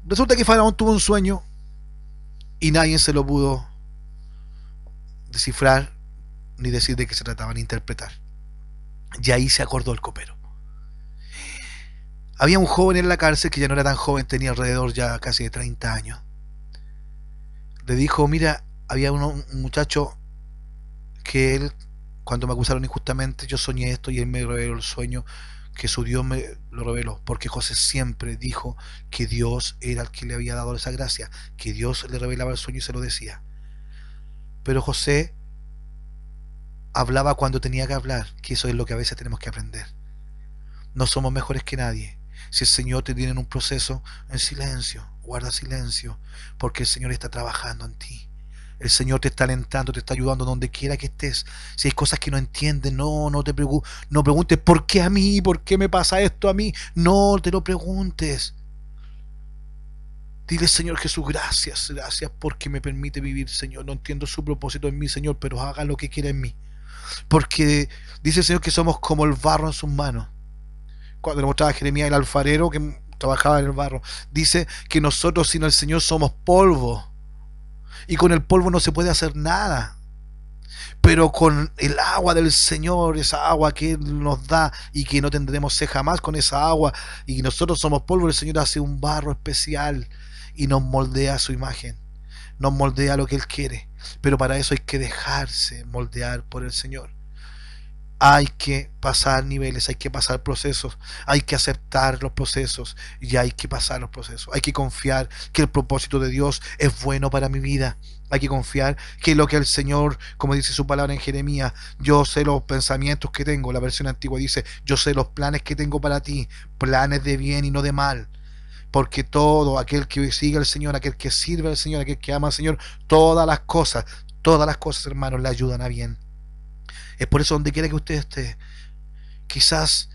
S1: Resulta que Faraón tuvo un sueño y nadie se lo pudo descifrar ni decir de qué se trataba ni interpretar. Y ahí se acordó el copero. Había un joven en la cárcel que ya no era tan joven, tenía alrededor ya casi de 30 años. Le dijo, mira, había un muchacho que él, cuando me acusaron injustamente, yo soñé esto y él me reveló el sueño, que su Dios me lo reveló, porque José siempre dijo que Dios era el que le había dado esa gracia, que Dios le revelaba el sueño y se lo decía. Pero José hablaba cuando tenía que hablar, que eso es lo que a veces tenemos que aprender. No somos mejores que nadie. Si el Señor te tiene en un proceso, en silencio, guarda silencio, porque el Señor está trabajando en ti. El Señor te está alentando, te está ayudando donde quiera que estés. Si hay cosas que no entiendes, no te preocupes, no preguntes ¿por qué a mí? ¿Por qué me pasa esto a mí? No te lo preguntes. Dile, Señor Jesús, gracias, gracias porque me permite vivir, Señor. No entiendo su propósito en mí, Señor, pero haga lo que quiera en mí. Porque dice el Señor que somos como el barro en sus manos. Cuando le mostraba a Jeremías el alfarero que trabajaba en el barro, dice que nosotros sin el Señor somos polvo. Y con el polvo no se puede hacer nada. Pero con el agua del Señor, esa agua que Él nos da y que no tendremos sed jamás con esa agua, y nosotros somos polvo, el Señor hace un barro especial y nos moldea a su imagen, nos moldea lo que Él quiere. Pero para eso hay que dejarse moldear por el Señor. Hay que pasar niveles, hay que pasar procesos, hay que aceptar los procesos y hay que pasar los procesos. Hay que confiar que el propósito de Dios es bueno para mi vida. Hay que confiar que lo que el Señor, como dice su palabra en Jeremías, yo sé los pensamientos que tengo. La versión antigua dice, yo sé los planes que tengo para ti, planes de bien y no de mal. Porque todo aquel que sigue al Señor, aquel que sirve al Señor, aquel que ama al Señor, todas las cosas, hermanos, le ayudan a bien. Es por eso donde quiera que usted esté, quizás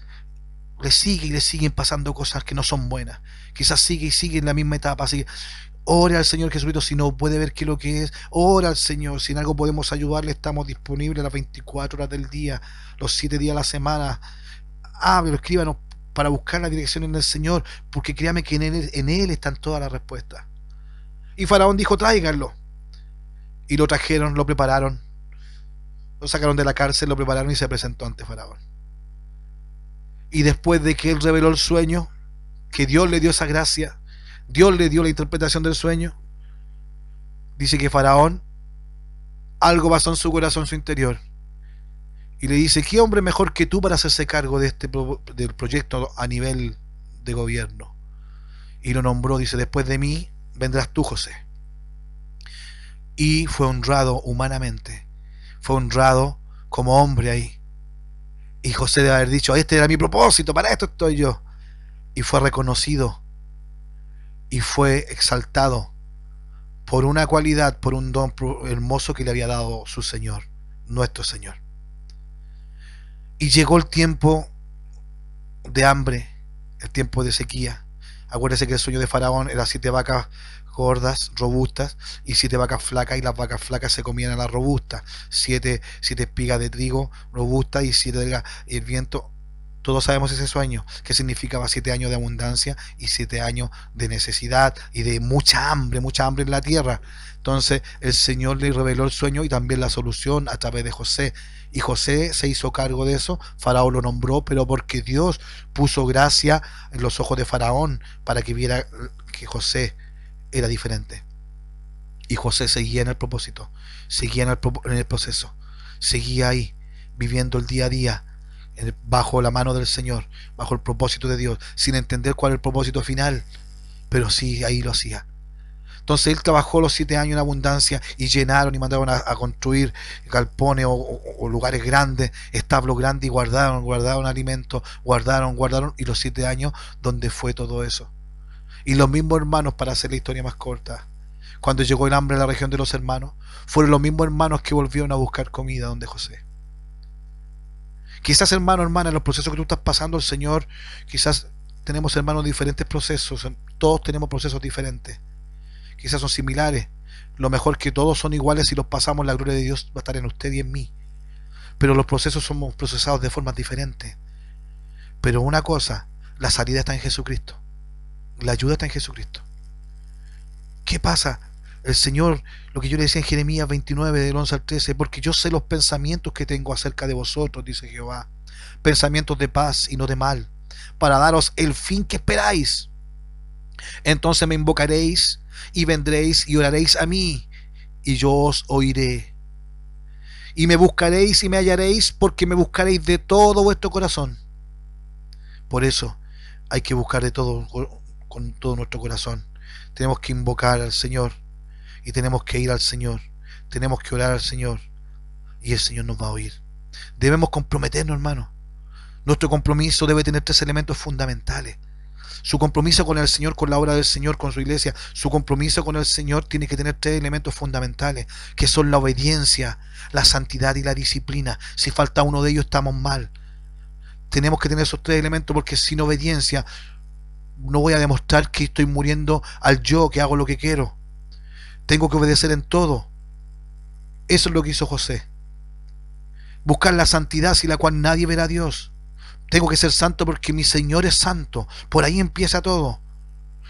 S1: le siguen pasando cosas que no son buenas. Quizás sigue en la misma etapa. Sigue. Ore al Señor Jesucristo si no puede ver qué es lo que es. Ora al Señor. Si en algo podemos ayudarle, estamos disponibles las 24 horas del día, los 7 días a la semana. Háblelo, escríbanos para buscar la dirección en el Señor, porque créame que en él están todas las respuestas. Y Faraón dijo, tráiganlo. Y lo trajeron, lo prepararon. Lo sacaron de la cárcel, lo prepararon y se presentó ante Faraón. Y después de que él reveló el sueño, que Dios le dio esa gracia, Dios le dio la interpretación del sueño, dice que Faraón, algo pasó en su corazón, en su interior, y le dice, ¿qué hombre mejor que tú para hacerse cargo de del proyecto a nivel de gobierno? Y lo nombró, dice, después de mí vendrás tú, José. Y fue honrado humanamente, fue honrado como hombre ahí. Y José debe haber dicho, este era mi propósito, para esto estoy yo. Y fue reconocido y fue exaltado por una cualidad, por un don hermoso que le había dado su Señor, nuestro Señor. Y llegó el tiempo de hambre, el tiempo de sequía. Acuérdese que el sueño de Faraón era 7 vacas gordas, robustas, y 7 vacas flacas, y las vacas flacas se comían a las robustas. Siete espigas de trigo robustas y y el viento. Todos sabemos ese sueño, que significaba 7 años de abundancia y 7 años de necesidad y de mucha hambre en la tierra. Entonces el Señor le reveló el sueño y también la solución a través de José. Y José se hizo cargo de eso. Faraón lo nombró, pero porque Dios puso gracia en los ojos de Faraón para que viera que José era diferente. Y José seguía en el propósito, seguía en el proceso, seguía ahí, viviendo el día a día, bajo la mano del Señor, bajo el propósito de Dios, sin entender cuál es el propósito final, pero sí, ahí lo hacía. Entonces él trabajó los 7 años en abundancia y llenaron y mandaron a construir galpones o lugares grandes, establos grandes, y guardaron alimentos, guardaron, y los 7 años donde fue todo eso. Y los mismos hermanos, para hacer la historia más corta, cuando llegó el hambre a la región de los hermanos, fueron los mismos hermanos que volvieron a buscar comida donde José. Quizás, hermano, hermana, en los procesos que tú estás pasando, el Señor, quizás tenemos, hermanos, diferentes procesos, todos tenemos procesos diferentes, quizás son similares. Lo mejor que todos son iguales, si los pasamos, la gloria de Dios va a estar en usted y en mí. Pero los procesos somos procesados de formas diferentes. Pero una cosa, la salida está en Jesucristo, la ayuda está en Jesucristo. ¿Qué pasa? El Señor, lo que yo le decía en Jeremías 29, del 11 al 13, porque yo sé los pensamientos que tengo acerca de vosotros, dice Jehová, pensamientos de paz y no de mal, para daros el fin que esperáis. Entonces me invocaréis y vendréis y oraréis a mí, y yo os oiré. Y me buscaréis y me hallaréis, porque me buscaréis de todo vuestro corazón. Por eso hay que buscar de todo, con todo nuestro corazón. Tenemos que invocar al Señor y tenemos que ir al Señor, tenemos que orar al Señor y el Señor nos va a oír. Debemos comprometernos, hermano. Nuestro compromiso debe tener 3 elementos fundamentales. Su compromiso con el Señor, con la obra del Señor, con su iglesia, su compromiso con el Señor tiene que tener 3 elementos fundamentales, que son la obediencia, la santidad y la disciplina. Si falta uno de ellos, estamos mal. Tenemos que tener esos 3 elementos, porque sin obediencia no voy a demostrar que estoy muriendo al yo, que hago lo que quiero. Tengo que obedecer en todo. Eso es lo que hizo José. Buscar la santidad, sin la cual nadie verá a Dios. Tengo que ser santo porque mi Señor es santo. Por ahí empieza todo.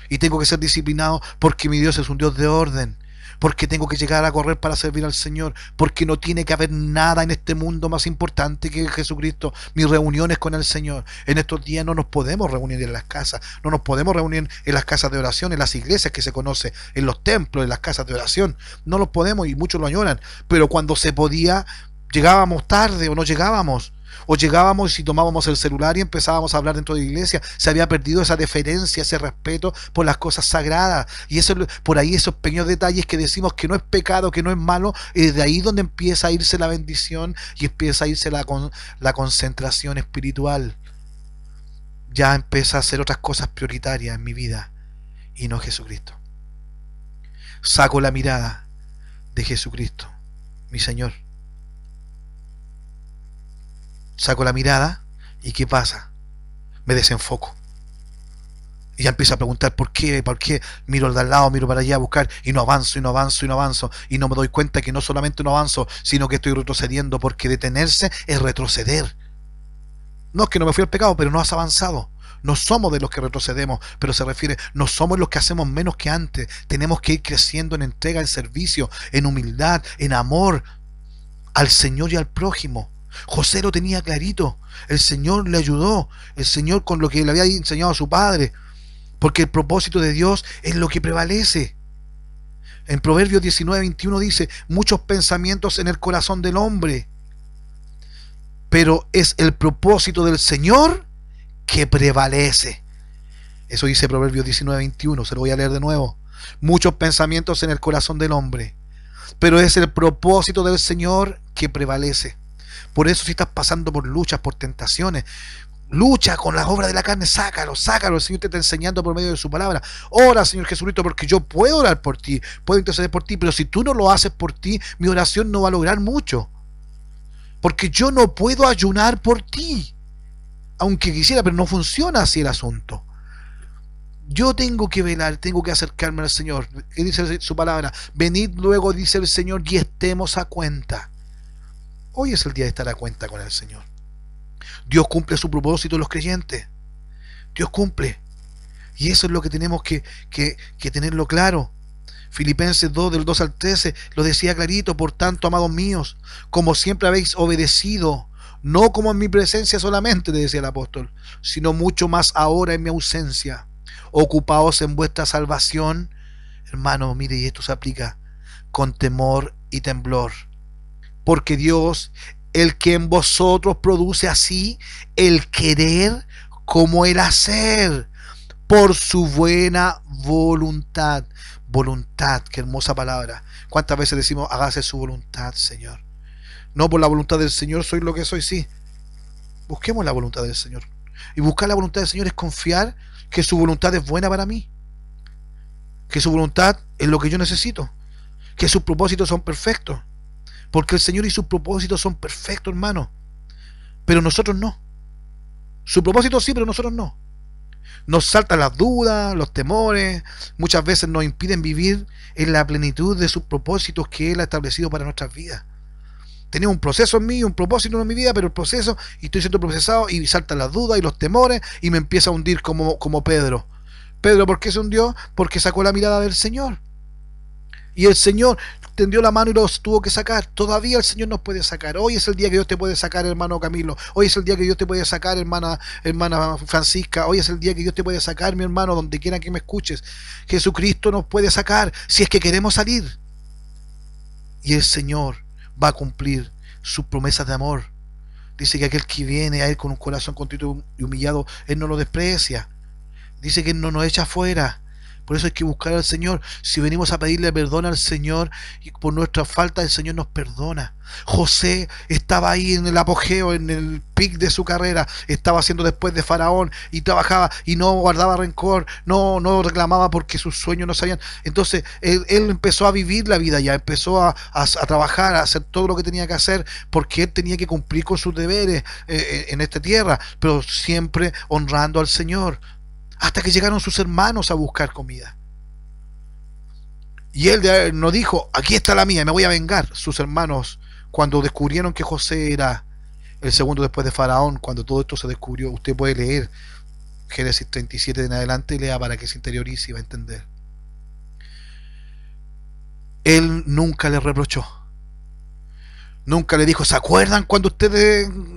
S1: Y tengo que ser disciplinado porque mi Dios es un Dios de orden. Porque tengo que llegar a correr para servir al Señor. Porque no tiene que haber nada en este mundo más importante que Jesucristo. Mis reuniones con el Señor. En estos días no nos podemos reunir en las casas. No nos podemos reunir en las casas de oración, en las iglesias que se conoce, en los templos, en las casas de oración. No los podemos, y muchos lo añoran. Pero cuando se podía, llegábamos tarde o no llegábamos. O llegábamos y si tomábamos el celular y empezábamos a hablar dentro de la iglesia. Se había perdido esa deferencia, ese respeto por las cosas sagradas. Y eso, por ahí, esos pequeños detalles que decimos que no es pecado, que no es malo, es de ahí donde empieza a irse la bendición y empieza a irse la concentración espiritual. Ya empieza a hacer otras cosas prioritarias en mi vida y no Jesucristo. Saco la mirada de Jesucristo, mi Señor. Saco la mirada y ¿qué pasa? Me desenfoco. Y ya empiezo a preguntar por qué, miro al de al lado, miro para allá a buscar y no avanzo, y no avanzo, y no avanzo. Y no me doy cuenta que no solamente no avanzo, sino que estoy retrocediendo, porque detenerse es retroceder. No es que no me fui al pecado, pero no has avanzado. No somos de los que retrocedemos, pero se refiere, no somos los que hacemos menos que antes. Tenemos que ir creciendo en entrega, en servicio, en humildad, en amor al Señor y al prójimo. José lo tenía clarito. El Señor le ayudó. El Señor, con lo que le había enseñado a su padre. Porque el propósito de Dios es lo que prevalece. En Proverbios 19:21 dice: muchos pensamientos en el corazón del hombre, pero es el propósito del Señor que prevalece. Eso dice Proverbios 19:21. Se lo voy a leer de nuevo. Muchos pensamientos en el corazón del hombre, pero es el propósito del Señor que prevalece. Por eso, si estás pasando por luchas, por tentaciones, lucha con las obras de la carne, sácalo. El Señor te está enseñando por medio de su palabra. Ora, Señor Jesucristo, porque yo puedo orar por ti, puedo interceder por ti, pero si tú no lo haces por ti, mi oración no va a lograr mucho. Porque yo no puedo ayunar por ti. aunque quisiera, pero no funciona así el asunto. Yo tengo que velar, tengo que acercarme al Señor. ¿Qué dice su palabra? Venid luego, dice el Señor, y estemos a cuenta. Hoy es el día de estar a cuenta con el Señor. Dios cumple su propósito en los creyentes. Dios cumple. Y eso es lo que tenemos que tenerlo claro. Filipenses 2, del 2 al 13, lo decía clarito: por tanto, amados míos, como siempre habéis obedecido, no como en mi presencia solamente, le decía el apóstol, sino mucho más ahora en mi ausencia, ocupaos en vuestra salvación, hermano, mire, y esto se aplica, con temor y temblor, porque Dios, el que en vosotros produce así el querer como el hacer, por su buena voluntad. Voluntad, qué hermosa palabra. ¿Cuántas veces decimos, hágase su voluntad, Señor? No, por la voluntad del Señor soy lo que soy, sí. Busquemos la voluntad del Señor. Y buscar la voluntad del Señor es confiar que su voluntad es buena para mí, que su voluntad es lo que yo necesito, que sus propósitos son perfectos, porque el Señor y sus propósitos son perfectos, hermano, pero nosotros no. Su propósito sí, pero nosotros no. Nos saltan las dudas, los temores, muchas veces nos impiden vivir en la plenitud de sus propósitos que Él ha establecido para nuestras vidas. Tenía un proceso en mí, un propósito en mi vida, pero el proceso, y estoy siendo procesado, y saltan las dudas y los temores, y me empieza a hundir como Pedro. Pedro, ¿por qué se hundió? Porque sacó la mirada del Señor. Y el Señor tendió la mano y los tuvo que sacar. Todavía el Señor nos puede sacar. Hoy es el día que Dios te puede sacar, hermano Camilo. Hoy es el día que Dios te puede sacar, hermana Francisca. Hoy es el día que Dios te puede sacar, mi hermano, donde quiera que me escuches. Jesucristo nos puede sacar si es que queremos salir. Y el Señor va a cumplir sus promesas de amor. Dice que aquel que viene a Él con un corazón contrito y humillado, Él no lo desprecia. Dice que Él no nos echa fuera. Por eso hay que buscar al Señor. Si venimos a pedirle perdón al Señor y por nuestra falta, el Señor nos perdona. José estaba ahí en el apogeo, en el pic de su carrera. Estaba haciendo después de Faraón y trabajaba y no guardaba rencor, no reclamaba porque sus sueños no sabían. Entonces él empezó a vivir la vida ya, empezó a trabajar, a hacer todo lo que tenía que hacer, porque él tenía que cumplir con sus deberes en esta tierra, pero siempre honrando al Señor. Hasta que llegaron sus hermanos a buscar comida. Y él no dijo, aquí está la mía, me voy a vengar. Sus hermanos, cuando descubrieron que José era el segundo después de Faraón, cuando todo esto se descubrió, usted puede leer Génesis 37 en adelante y lea para que se interiorice y va a entender. Él nunca le reprochó. Nunca le dijo, ¿se acuerdan cuando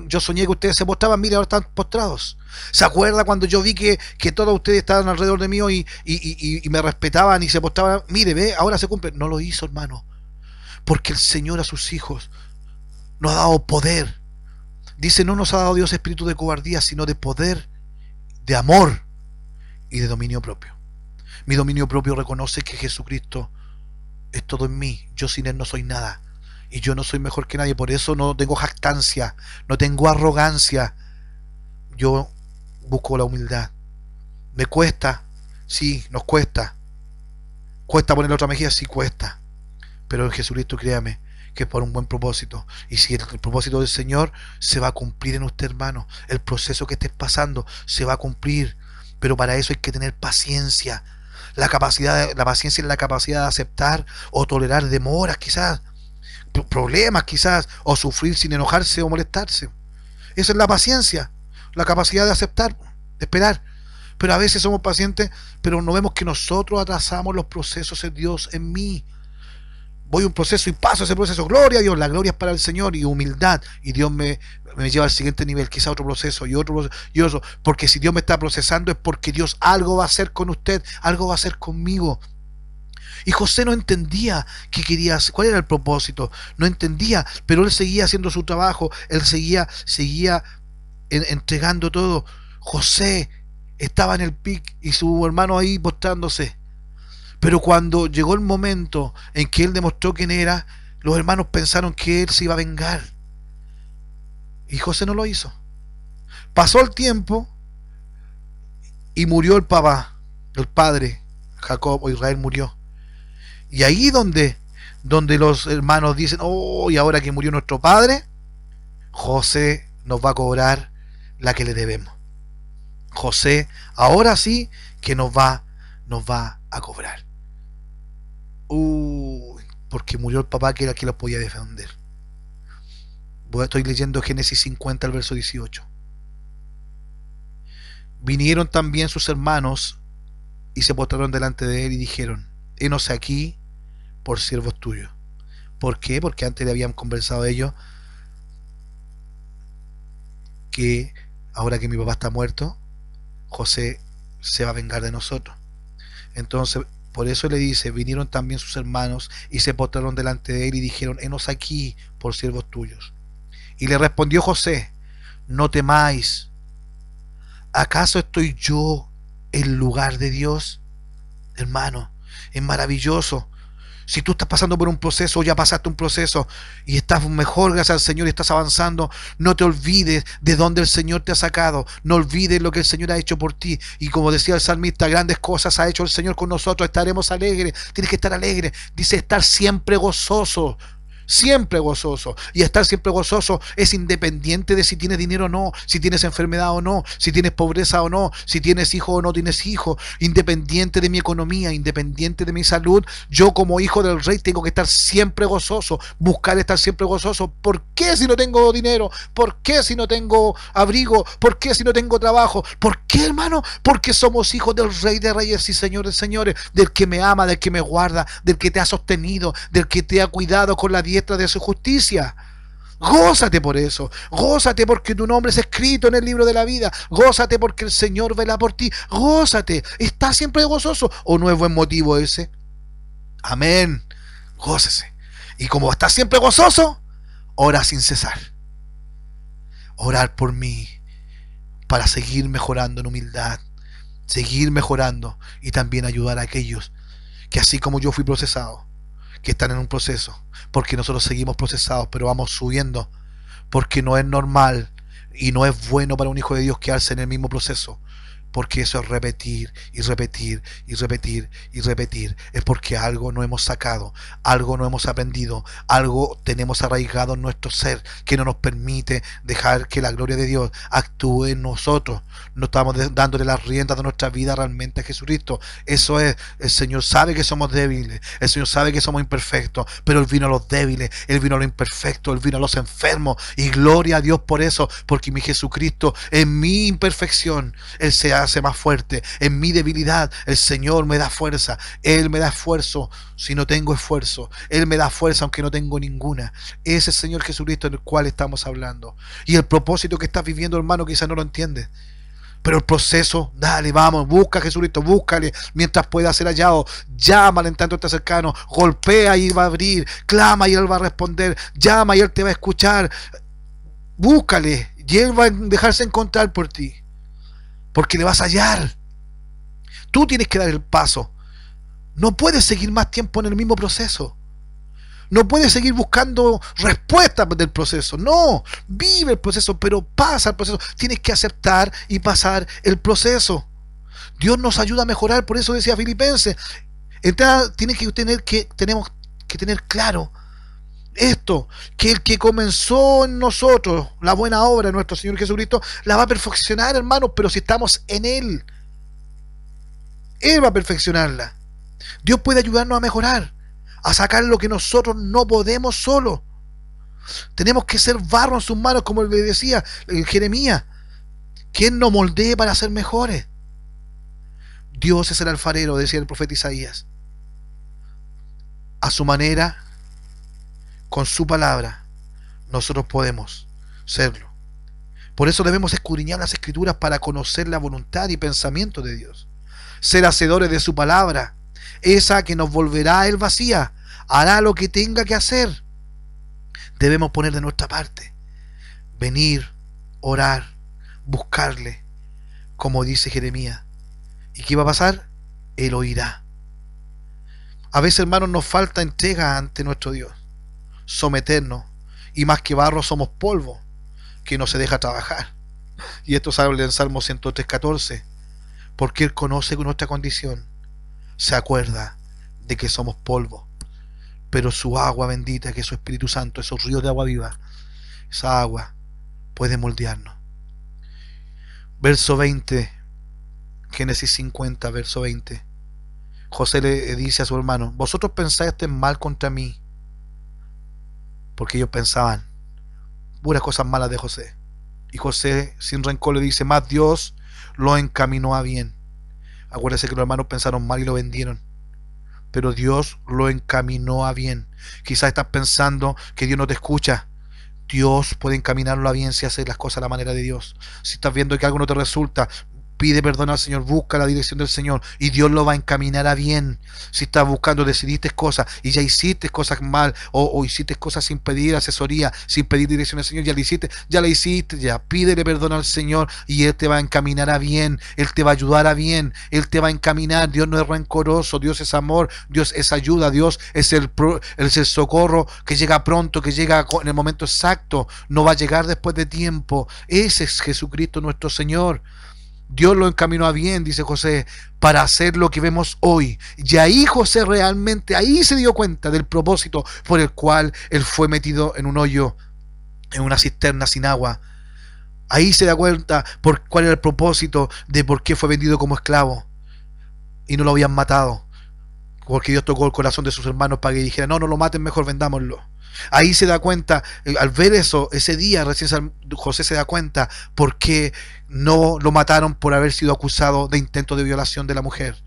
S1: yo soñé que ustedes se postraban? Mira, ahora están postrados. ¿Se acuerda cuando yo vi que todos ustedes estaban alrededor de mí y me respetaban y se postraban? Mire, ve, ahora se cumple. No lo hizo, hermano. Porque el Señor a sus hijos nos ha dado poder. Dice, no nos ha dado Dios espíritu de cobardía, sino de poder, de amor y de dominio propio. Mi dominio propio reconoce que Jesucristo es todo en mí. Yo sin Él no soy nada. Y yo no soy mejor que nadie, por eso no tengo jactancia, no tengo arrogancia. Yo busco la humildad. Me cuesta, sí, nos cuesta. Cuesta poner la otra mejilla, sí cuesta. Pero en Jesucristo, créame, que es por un buen propósito. Y si el propósito del Señor se va a cumplir en usted, hermano, el proceso que estés pasando se va a cumplir. Pero para eso hay que tener paciencia. La paciencia es la capacidad de aceptar o tolerar demoras, quizás, problemas quizás, o sufrir sin enojarse o molestarse. Esa es la paciencia, la capacidad de aceptar, de esperar. Pero a veces somos pacientes, pero no vemos que nosotros atrasamos los procesos en Dios, en mí. Voy a un proceso y paso ese proceso, gloria a Dios, la gloria es para el Señor, y humildad, y Dios me lleva al siguiente nivel, quizá otro proceso y otro proceso y otro, porque si Dios me está procesando es porque Dios algo va a hacer con usted, algo va a hacer conmigo. Y José no entendía qué quería hacer, cuál era el propósito, no entendía, pero él seguía haciendo su trabajo, él seguía entregando todo. José estaba en el pic y su hermano ahí postrándose. Pero cuando llegó el momento en que él demostró quién era, los hermanos pensaron que él se iba a vengar. Y José no lo hizo. Pasó el tiempo y murió el papá, el padre, Jacob o Israel murió. Y ahí donde los hermanos dicen, oh, y ahora que murió nuestro padre, José nos va a cobrar la que le debemos. José, ahora sí que nos va a cobrar. Porque murió el papá que era el que los podía defender. Estoy leyendo Génesis 50, el verso 18. Vinieron también sus hermanos y se postraron delante de él y dijeron: henos aquí por siervos tuyos. ¿Por qué? Porque antes le habían conversado ellos que ahora que mi papá está muerto, José se va a vengar de nosotros. Entonces, por eso le dice: vinieron también sus hermanos y se postraron delante de él y dijeron: henos aquí por siervos tuyos. Y le respondió José: no temáis, ¿acaso estoy yo en lugar de Dios? Hermano, es maravilloso. Si tú estás pasando por un proceso, o ya pasaste un proceso y estás mejor gracias al Señor y estás avanzando, no te olvides de dónde el Señor te ha sacado. No olvides lo que el Señor ha hecho por ti. Y como decía el salmista, grandes cosas ha hecho el Señor con nosotros, estaremos alegres. Tienes que estar alegre. Dice estar siempre gozoso. Siempre gozoso. Y estar siempre gozoso es independiente de si tienes dinero o no, si tienes enfermedad o no, si tienes pobreza o no, si tienes hijo o no tienes hijo. Independiente de mi economía, independiente de mi salud, yo como hijo del rey tengo que estar siempre gozoso, buscar estar siempre gozoso. ¿Por qué si no tengo dinero? ¿Por qué si no tengo abrigo? ¿Por qué si no tengo trabajo? ¿Por qué, hermano? Porque somos hijos del rey de reyes y señores de señores, del que me ama, del que me guarda, del que te ha sostenido, del que te ha cuidado con la diestra de su justicia. Gózate por eso, gózate porque tu nombre es escrito en el libro de la vida, gózate porque el Señor vela por ti, gózate. ¿Estás siempre gozoso o no es buen motivo ese? Amén, gócese. Y como estás siempre gozoso, ora sin cesar. Orar por mí para seguir mejorando en humildad, seguir mejorando y también ayudar a aquellos que así como yo fui procesado, que están en un proceso, porque nosotros seguimos procesados, pero vamos subiendo, porque no es normal y no es bueno para un hijo de Dios quedarse en el mismo proceso, porque eso es repetir y repetir y repetir y repetir. Es porque algo no hemos sacado, algo no hemos aprendido, algo tenemos arraigado en nuestro ser que no nos permite dejar que la gloria de Dios actúe en nosotros. No estamos dándole las riendas de nuestra vida realmente a Jesucristo. Eso es, el Señor sabe que somos débiles, el Señor sabe que somos imperfectos, pero Él vino a los débiles, Él vino a los imperfectos, Él vino a los enfermos, y gloria a Dios por eso, porque mi Jesucristo en mi imperfección Él se hace más fuerte. En mi debilidad el Señor me da fuerza, Él me da esfuerzo si no tengo esfuerzo, Él me da fuerza aunque no tengo ninguna. Ese es el Señor Jesucristo del cual estamos hablando. Y el propósito que estás viviendo, hermano, quizás no lo entiendes, pero el proceso, dale, vamos, busca a Jesucristo, búscale mientras pueda ser hallado, llámale en tanto esté cercano, golpea y Él va a abrir, clama y Él va a responder, llama y Él te va a escuchar, búscale y Él va a dejarse encontrar por ti, porque le vas a hallar. Tú tienes que dar el paso. No puedes seguir más tiempo en el mismo proceso. No puedes seguir buscando respuestas del proceso. No, vive el proceso, pero pasa el proceso. Tienes que aceptar y pasar el proceso. Dios nos ayuda a mejorar, por eso decía Filipenses. Entonces, tenemos que tener claro esto, que el que comenzó en nosotros la buena obra, nuestro Señor Jesucristo, la va a perfeccionar, hermanos, pero si estamos en Él, Él va a perfeccionarla. Dios puede ayudarnos a mejorar, a sacar lo que nosotros no podemos solo. Tenemos que ser barro en sus manos, como le decía Jeremías, que Él nos moldee para ser mejores. Dios es el alfarero, decía el profeta Isaías. A su manera, con su palabra, nosotros podemos serlo. Por eso debemos escudriñar las Escrituras para conocer la voluntad y pensamiento de Dios. Ser hacedores de su palabra, esa que nos volverá a Él vacía, hará lo que tenga que hacer. Debemos poner de nuestra parte, venir, orar, buscarle, como dice Jeremías. ¿Y qué va a pasar? Él oirá. A veces, hermanos, nos falta entrega ante nuestro Dios, someternos, y más que barro somos polvo que no se deja trabajar. Y esto se habla en Salmo 103:14, porque Él conoce nuestra condición, se acuerda de que somos polvo, pero su agua bendita, que es su Espíritu Santo, esos ríos de agua viva, esa agua puede moldearnos. Verso 20, Génesis 50, verso 20. José le dice a su hermano: vosotros pensaste mal contra mí, porque ellos pensaban puras cosas malas de José. Y José, sin rencor, le dice: más Dios lo encaminó a bien. Acuérdense que los hermanos pensaron mal y lo vendieron, pero Dios lo encaminó a bien. Quizás estás pensando que Dios no te escucha. Dios puede encaminarlo a bien si haces las cosas a la manera de Dios. Si estás viendo que algo no te resulta, pide perdón al Señor, busca la dirección del Señor y Dios lo va a encaminar a bien. Si estás buscando, decidiste cosas y ya hiciste cosas mal, o hiciste cosas sin pedir asesoría, sin pedir dirección al Señor, ya la hiciste, ya pídele perdón al Señor y Él te va a encaminar a bien, Él te va a ayudar a bien, Él te va a encaminar. Dios no es rencoroso, Dios es amor, Dios es ayuda, Dios es el socorro que llega pronto, que llega en el momento exacto, no va a llegar después de tiempo. Ese es Jesucristo nuestro Señor. Dios lo encaminó a bien, dice José, para hacer lo que vemos hoy. Y ahí José realmente, ahí se dio cuenta del propósito por el cual él fue metido en un hoyo, en una cisterna sin agua. Ahí se da cuenta por cuál era el propósito de por qué fue vendido como esclavo y no lo habían matado, porque Dios tocó el corazón de sus hermanos para que dijeran: no, no lo maten, mejor vendámoslo. Ahí se da cuenta, al ver eso, ese día recién José se da cuenta por qué no lo mataron por haber sido acusado de intento de violación de la mujer.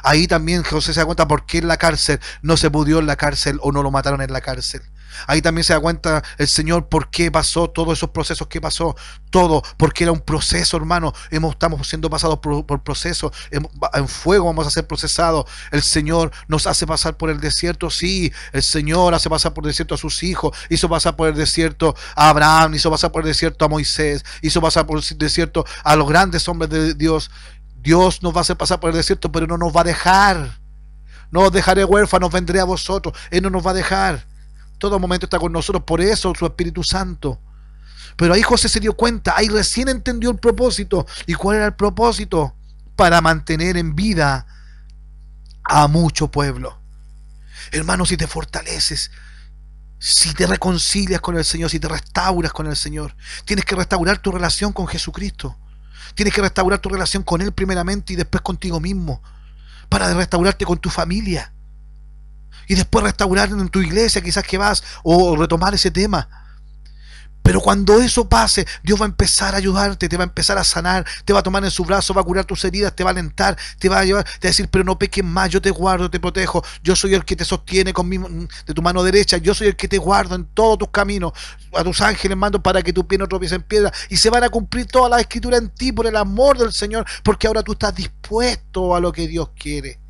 S1: Ahí también José se da cuenta por qué en la cárcel no se pudrió en la cárcel o no lo mataron en la cárcel. Ahí también se da cuenta el Señor por qué pasó todos esos procesos que pasó. Todo, porque era un proceso, hermano. Estamos siendo pasados por procesos. En fuego vamos a ser procesados. El Señor nos hace pasar por el desierto. Sí, el Señor hace pasar por el desierto a sus hijos. Hizo pasar por el desierto a Abraham. Hizo pasar por el desierto a Moisés. Hizo pasar por el desierto a los grandes hombres de Dios. Dios nos va a hacer pasar por el desierto, pero no nos va a dejar. No os dejaré huérfanos, vendré a vosotros. Él no nos va a dejar. Todo momento está con nosotros, por eso su Espíritu Santo. Pero ahí José se dio cuenta, ahí recién entendió el propósito. ¿Y cuál era el propósito? Para mantener en vida a mucho pueblo. Hermano, si te fortaleces, si te reconcilias con el Señor, si te restauras con el Señor, tienes que restaurar tu relación con Jesucristo. Tienes que restaurar tu relación con Él primeramente y después contigo mismo, para restaurarte con tu familia y después restaurar en tu iglesia quizás que vas, o retomar ese tema. Pero cuando eso pase, Dios va a empezar a ayudarte, te va a empezar a sanar, te va a tomar en su brazo, va a curar tus heridas, te va a alentar, te va a llevar, te va a decir: pero no peques más, yo te guardo, te protejo, yo soy el que te sostiene de tu mano derecha, yo soy el que te guardo en todos tus caminos, a tus ángeles mando para que tu pie no tropiece en piedra, y se van a cumplir todas las escrituras en ti por el amor del Señor, porque ahora tú estás dispuesto a lo que Dios quiere.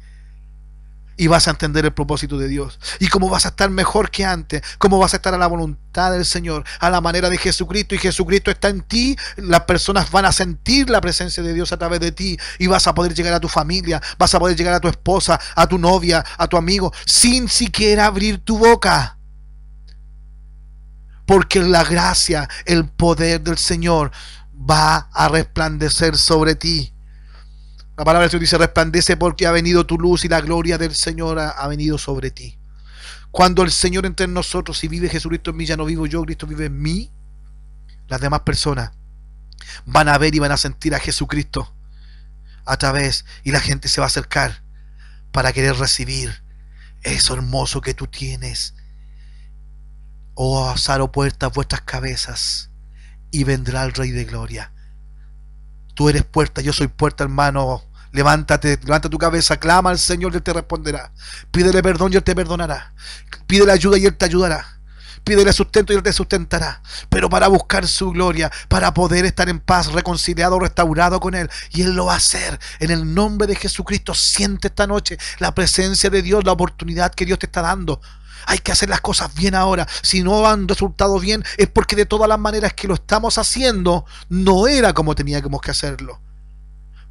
S1: Y vas a entender el propósito de Dios. Y cómo vas a estar mejor que antes. Cómo vas a estar a la voluntad del Señor. A la manera de Jesucristo. Y Jesucristo está en ti. Las personas van a sentir la presencia de Dios a través de ti. Y vas a poder llegar a tu familia. Vas a poder llegar a tu esposa, a tu novia, a tu amigo. Sin siquiera abrir tu boca. Porque la gracia, el poder del Señor va a resplandecer sobre ti. La palabra del Señor dice: resplandece porque ha venido tu luz y la gloria del Señor ha venido sobre ti. Cuando el Señor entre en nosotros y vive Jesucristo en mí, ya no vivo yo, Cristo vive en mí, las demás personas van a ver y van a sentir a Jesucristo a través, y la gente se va a acercar para querer recibir eso hermoso que tú tienes. Oh, alzar puertas vuestras cabezas y vendrá el Rey de Gloria. Tú eres puerta, yo soy puerta, hermano. Levántate, levanta tu cabeza, clama al Señor y Él te responderá. Pídele perdón y Él te perdonará. Pídele ayuda y Él te ayudará. Pídele sustento y Él te sustentará. Pero para buscar su gloria, para poder estar en paz, reconciliado, restaurado con Él. Y Él lo va a hacer en el nombre de Jesucristo. Siente esta noche la presencia de Dios, la oportunidad que Dios te está dando. Hay que hacer las cosas bien ahora. Si no han resultado bien, es porque de todas las maneras que lo estamos haciendo, no era como teníamos que hacerlo.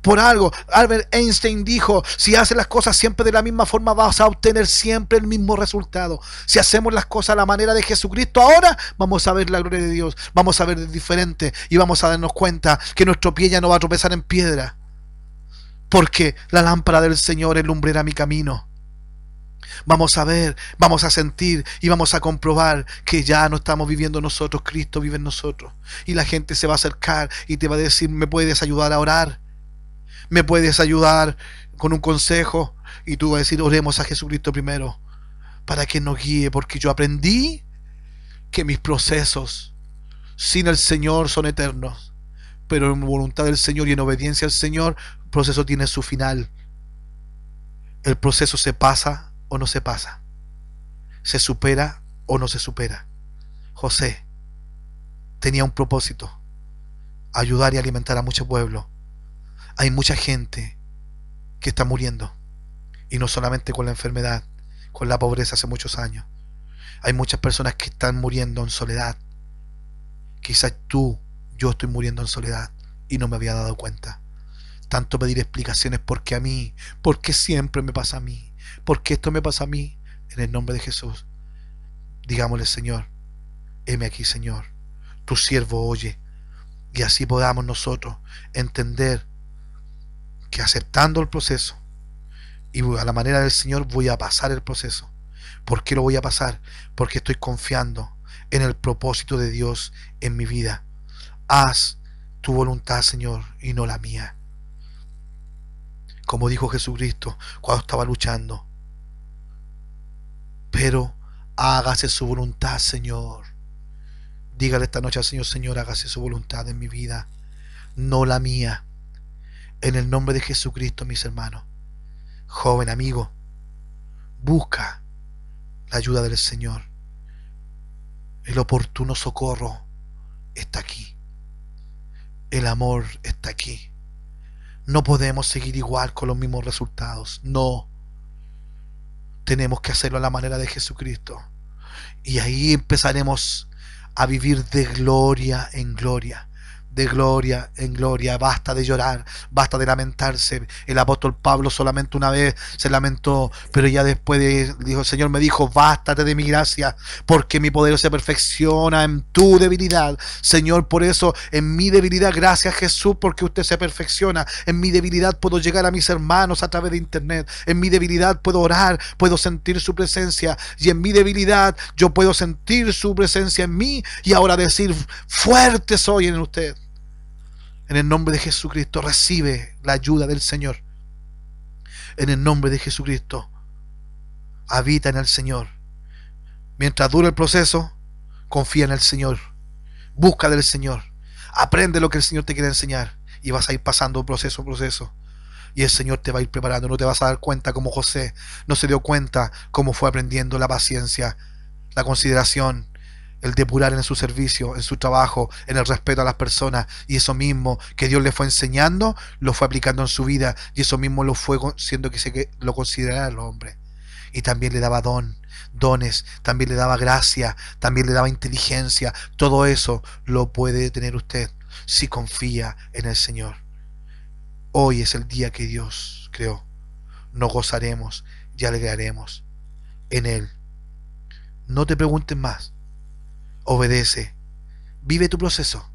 S1: Por algo, Albert Einstein dijo: si haces las cosas siempre de la misma forma, vas a obtener siempre el mismo resultado. Si hacemos las cosas a la manera de Jesucristo, ahora vamos a ver la gloria de Dios. Vamos a ver diferente y vamos a darnos cuenta que nuestro pie ya no va a tropezar en piedra. Porque la lámpara del Señor es lumbrera mi camino. Vamos a ver, vamos a sentir y vamos a comprobar que ya no estamos viviendo nosotros, Cristo vive en nosotros. Y la gente se va a acercar y te va a decir, ¿me puedes ayudar a orar? ¿Me puedes ayudar con un consejo? Y tú vas a decir, oremos a Jesucristo primero, para que nos guíe, porque yo aprendí que mis procesos sin el Señor son eternos. Pero en voluntad del Señor y en obediencia al Señor, el proceso tiene su final. El proceso se pasa o no se pasa. Se supera o no se supera. José tenía un propósito: ayudar y alimentar a mucho pueblo. Hay mucha gente que está muriendo, y no solamente con la enfermedad, con la pobreza hace muchos años. Hay muchas personas que están muriendo en soledad. Quizás yo estoy muriendo en soledad y no me había dado cuenta. Tanto pedir explicaciones, porque a mí, porque siempre me pasa a mí, porque esto me pasa a mí. En el nombre de Jesús, digámosle: Señor, heme aquí, Señor, tu siervo oye. Y así podamos nosotros entender que aceptando el proceso y a la manera del Señor voy a pasar el proceso. ¿Por qué lo voy a pasar? Porque estoy confiando en el propósito de Dios en mi vida. Haz tu voluntad, Señor, y no la mía. Como dijo Jesucristo cuando estaba luchando: pero hágase su voluntad, Señor. Dígale esta noche al Señor: Señor, hágase su voluntad en mi vida, no la mía. En el nombre de Jesucristo, mis hermanos. Joven amigo, busca la ayuda del Señor. El oportuno socorro está aquí. El amor está aquí. No podemos seguir igual con los mismos resultados. No. Tenemos que hacerlo a la manera de Jesucristo. Y ahí empezaremos a vivir de gloria en gloria. De gloria en gloria. Basta de llorar, basta de lamentarse. El apóstol Pablo solamente una vez se lamentó, pero ya después dijo: el Señor me dijo: bástate de mi gracia, porque mi poder se perfecciona en tu debilidad. Señor, por eso en mi debilidad, gracias Jesús, porque usted se perfecciona. En mi debilidad puedo llegar a mis hermanos a través de internet. En mi debilidad puedo orar, puedo sentir su presencia, y en mi debilidad yo puedo sentir su presencia en mí y ahora decir: fuerte soy en usted. En el nombre de Jesucristo, recibe la ayuda del Señor. En el nombre de Jesucristo, habita en el Señor. Mientras dure el proceso, confía en el Señor. Busca del Señor. Aprende lo que el Señor te quiere enseñar. Y vas a ir pasando proceso a proceso. Y el Señor te va a ir preparando. No te vas a dar cuenta como José no se dio cuenta cómo fue aprendiendo la paciencia, la consideración, el depurar en su servicio, en su trabajo, en el respeto a las personas. Y eso mismo que Dios le fue enseñando, lo fue aplicando en su vida. Y eso mismo lo fue siendo que lo considerara el hombre. Y también le daba dones, también le daba gracia, también le daba inteligencia. Todo eso lo puede tener usted si confía en el Señor. Hoy es el día que Dios creó. Nos gozaremos y alegraremos en Él. No te preguntes más. Obedece. Vive tu proceso,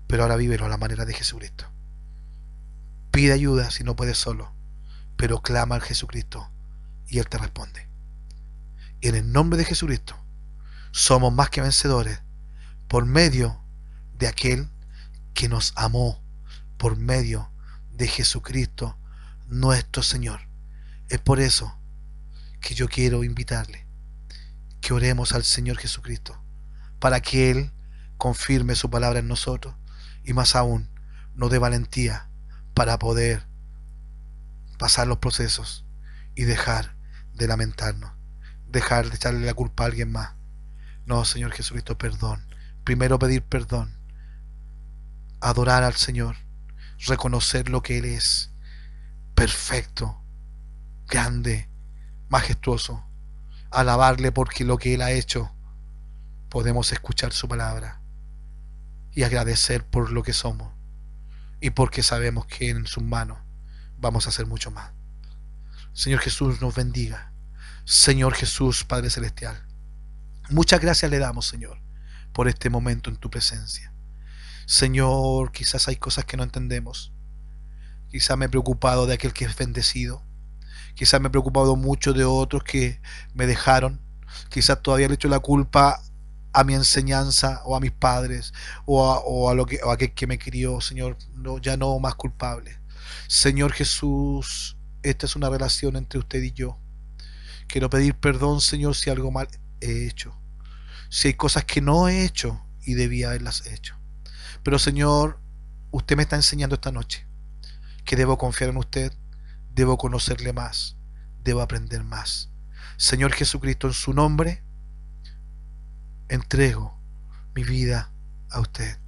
S1: pero ahora vívelo a la manera de Jesucristo. Pide ayuda si no puedes solo, pero clama al Jesucristo y Él te responde. Y en el nombre de Jesucristo somos más que vencedores por medio de aquel que nos amó, por medio de Jesucristo nuestro Señor. Es por eso que yo quiero invitarle que oremos al Señor Jesucristo, para que Él confirme su palabra en nosotros, y más aún nos dé valentía para poder pasar los procesos y dejar de lamentarnos, dejar de echarle la culpa a alguien más. No, Señor Jesucristo, perdón. Primero pedir perdón, adorar al Señor, reconocer lo que Él es: perfecto, grande, majestuoso. Alabarle porque lo que Él ha hecho. Podemos escuchar su palabra y agradecer por lo que somos, y porque sabemos que en sus manos vamos a hacer mucho más. Señor Jesús, nos bendiga. Señor Jesús, Padre Celestial, muchas gracias le damos, Señor, por este momento en tu presencia. Señor, quizás hay cosas que no entendemos. Quizás me he preocupado de aquel que es bendecido. Quizás me he preocupado mucho de otros que me dejaron. Quizás todavía le echo la culpa a mi enseñanza o a mis padres o a aquel que me crió. Señor, no, ya no más culpable. Señor Jesús, esta es una relación entre usted y yo. Quiero pedir perdón, Señor, si algo mal he hecho. Si hay cosas que no he hecho y debía haberlas hecho. Pero Señor, usted me está enseñando esta noche que debo confiar en usted, debo conocerle más, debo aprender más. Señor Jesucristo, en su nombre, entrego mi vida a usted.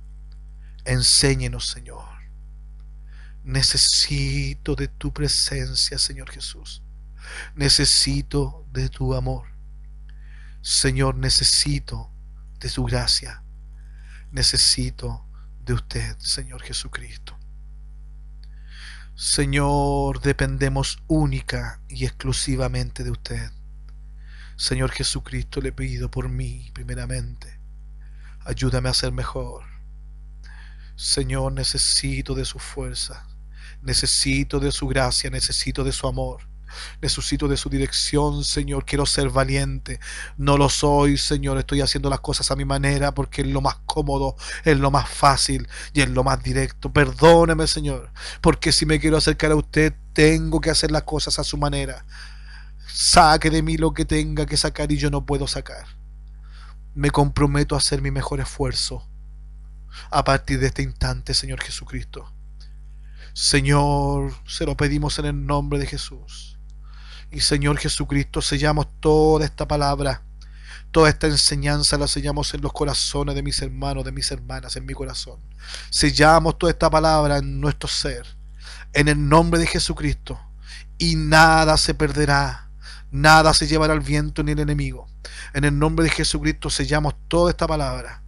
S1: Enséñenos, Señor. Necesito de tu presencia, Señor Jesús. Necesito de tu amor. Señor, necesito de tu gracia. Necesito de usted, Señor Jesucristo. Señor, dependemos única y exclusivamente de usted. Señor Jesucristo, le pido por mí primeramente. Ayúdame a ser mejor. Señor, necesito de su fuerza. Necesito de su gracia, necesito de su amor. Necesito de su dirección, Señor. Quiero ser valiente. No lo soy, Señor. Estoy haciendo las cosas a mi manera porque es lo más cómodo, es lo más fácil y es lo más directo. Perdóneme, Señor, porque si me quiero acercar a usted, tengo que hacer las cosas a su manera. Saque de mí lo que tenga que sacar y yo no puedo sacar. Me comprometo a hacer mi mejor esfuerzo a partir de este instante, Señor Jesucristo. Señor, se lo pedimos en el nombre de Jesús. Y Señor Jesucristo, sellamos toda esta palabra, toda esta enseñanza la sellamos en los corazones de mis hermanos, de mis hermanas, en mi corazón. Sellamos toda esta palabra en nuestro ser, en el nombre de Jesucristo. Y nada se perderá, nada se llevará al viento ni el enemigo. En el nombre de Jesucristo sellamos toda esta palabra,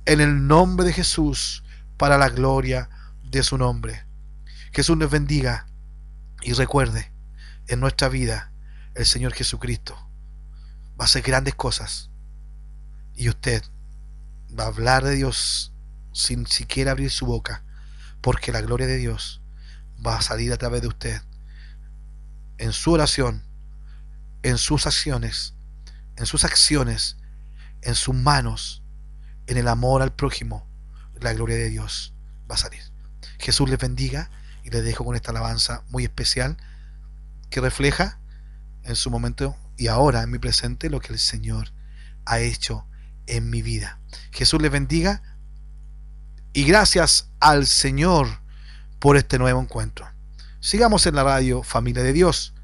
S1: en el nombre de Jesús, para la gloria de su nombre. Jesús les bendiga y recuerde, en nuestra vida el Señor Jesucristo va a hacer grandes cosas y usted va a hablar de Dios sin siquiera abrir su boca, porque la gloria de Dios va a salir a través de usted, en su oración, en sus acciones, en sus acciones, en sus manos, en el amor al prójimo. La gloria de Dios va a salir. Jesús les bendiga y les dejo con esta alabanza muy especial que refleja en su momento y ahora en mi presente lo que el Señor ha hecho en mi vida. Jesús les bendiga y gracias al Señor por este nuevo encuentro. Sigamos en la radio Familia de Dios.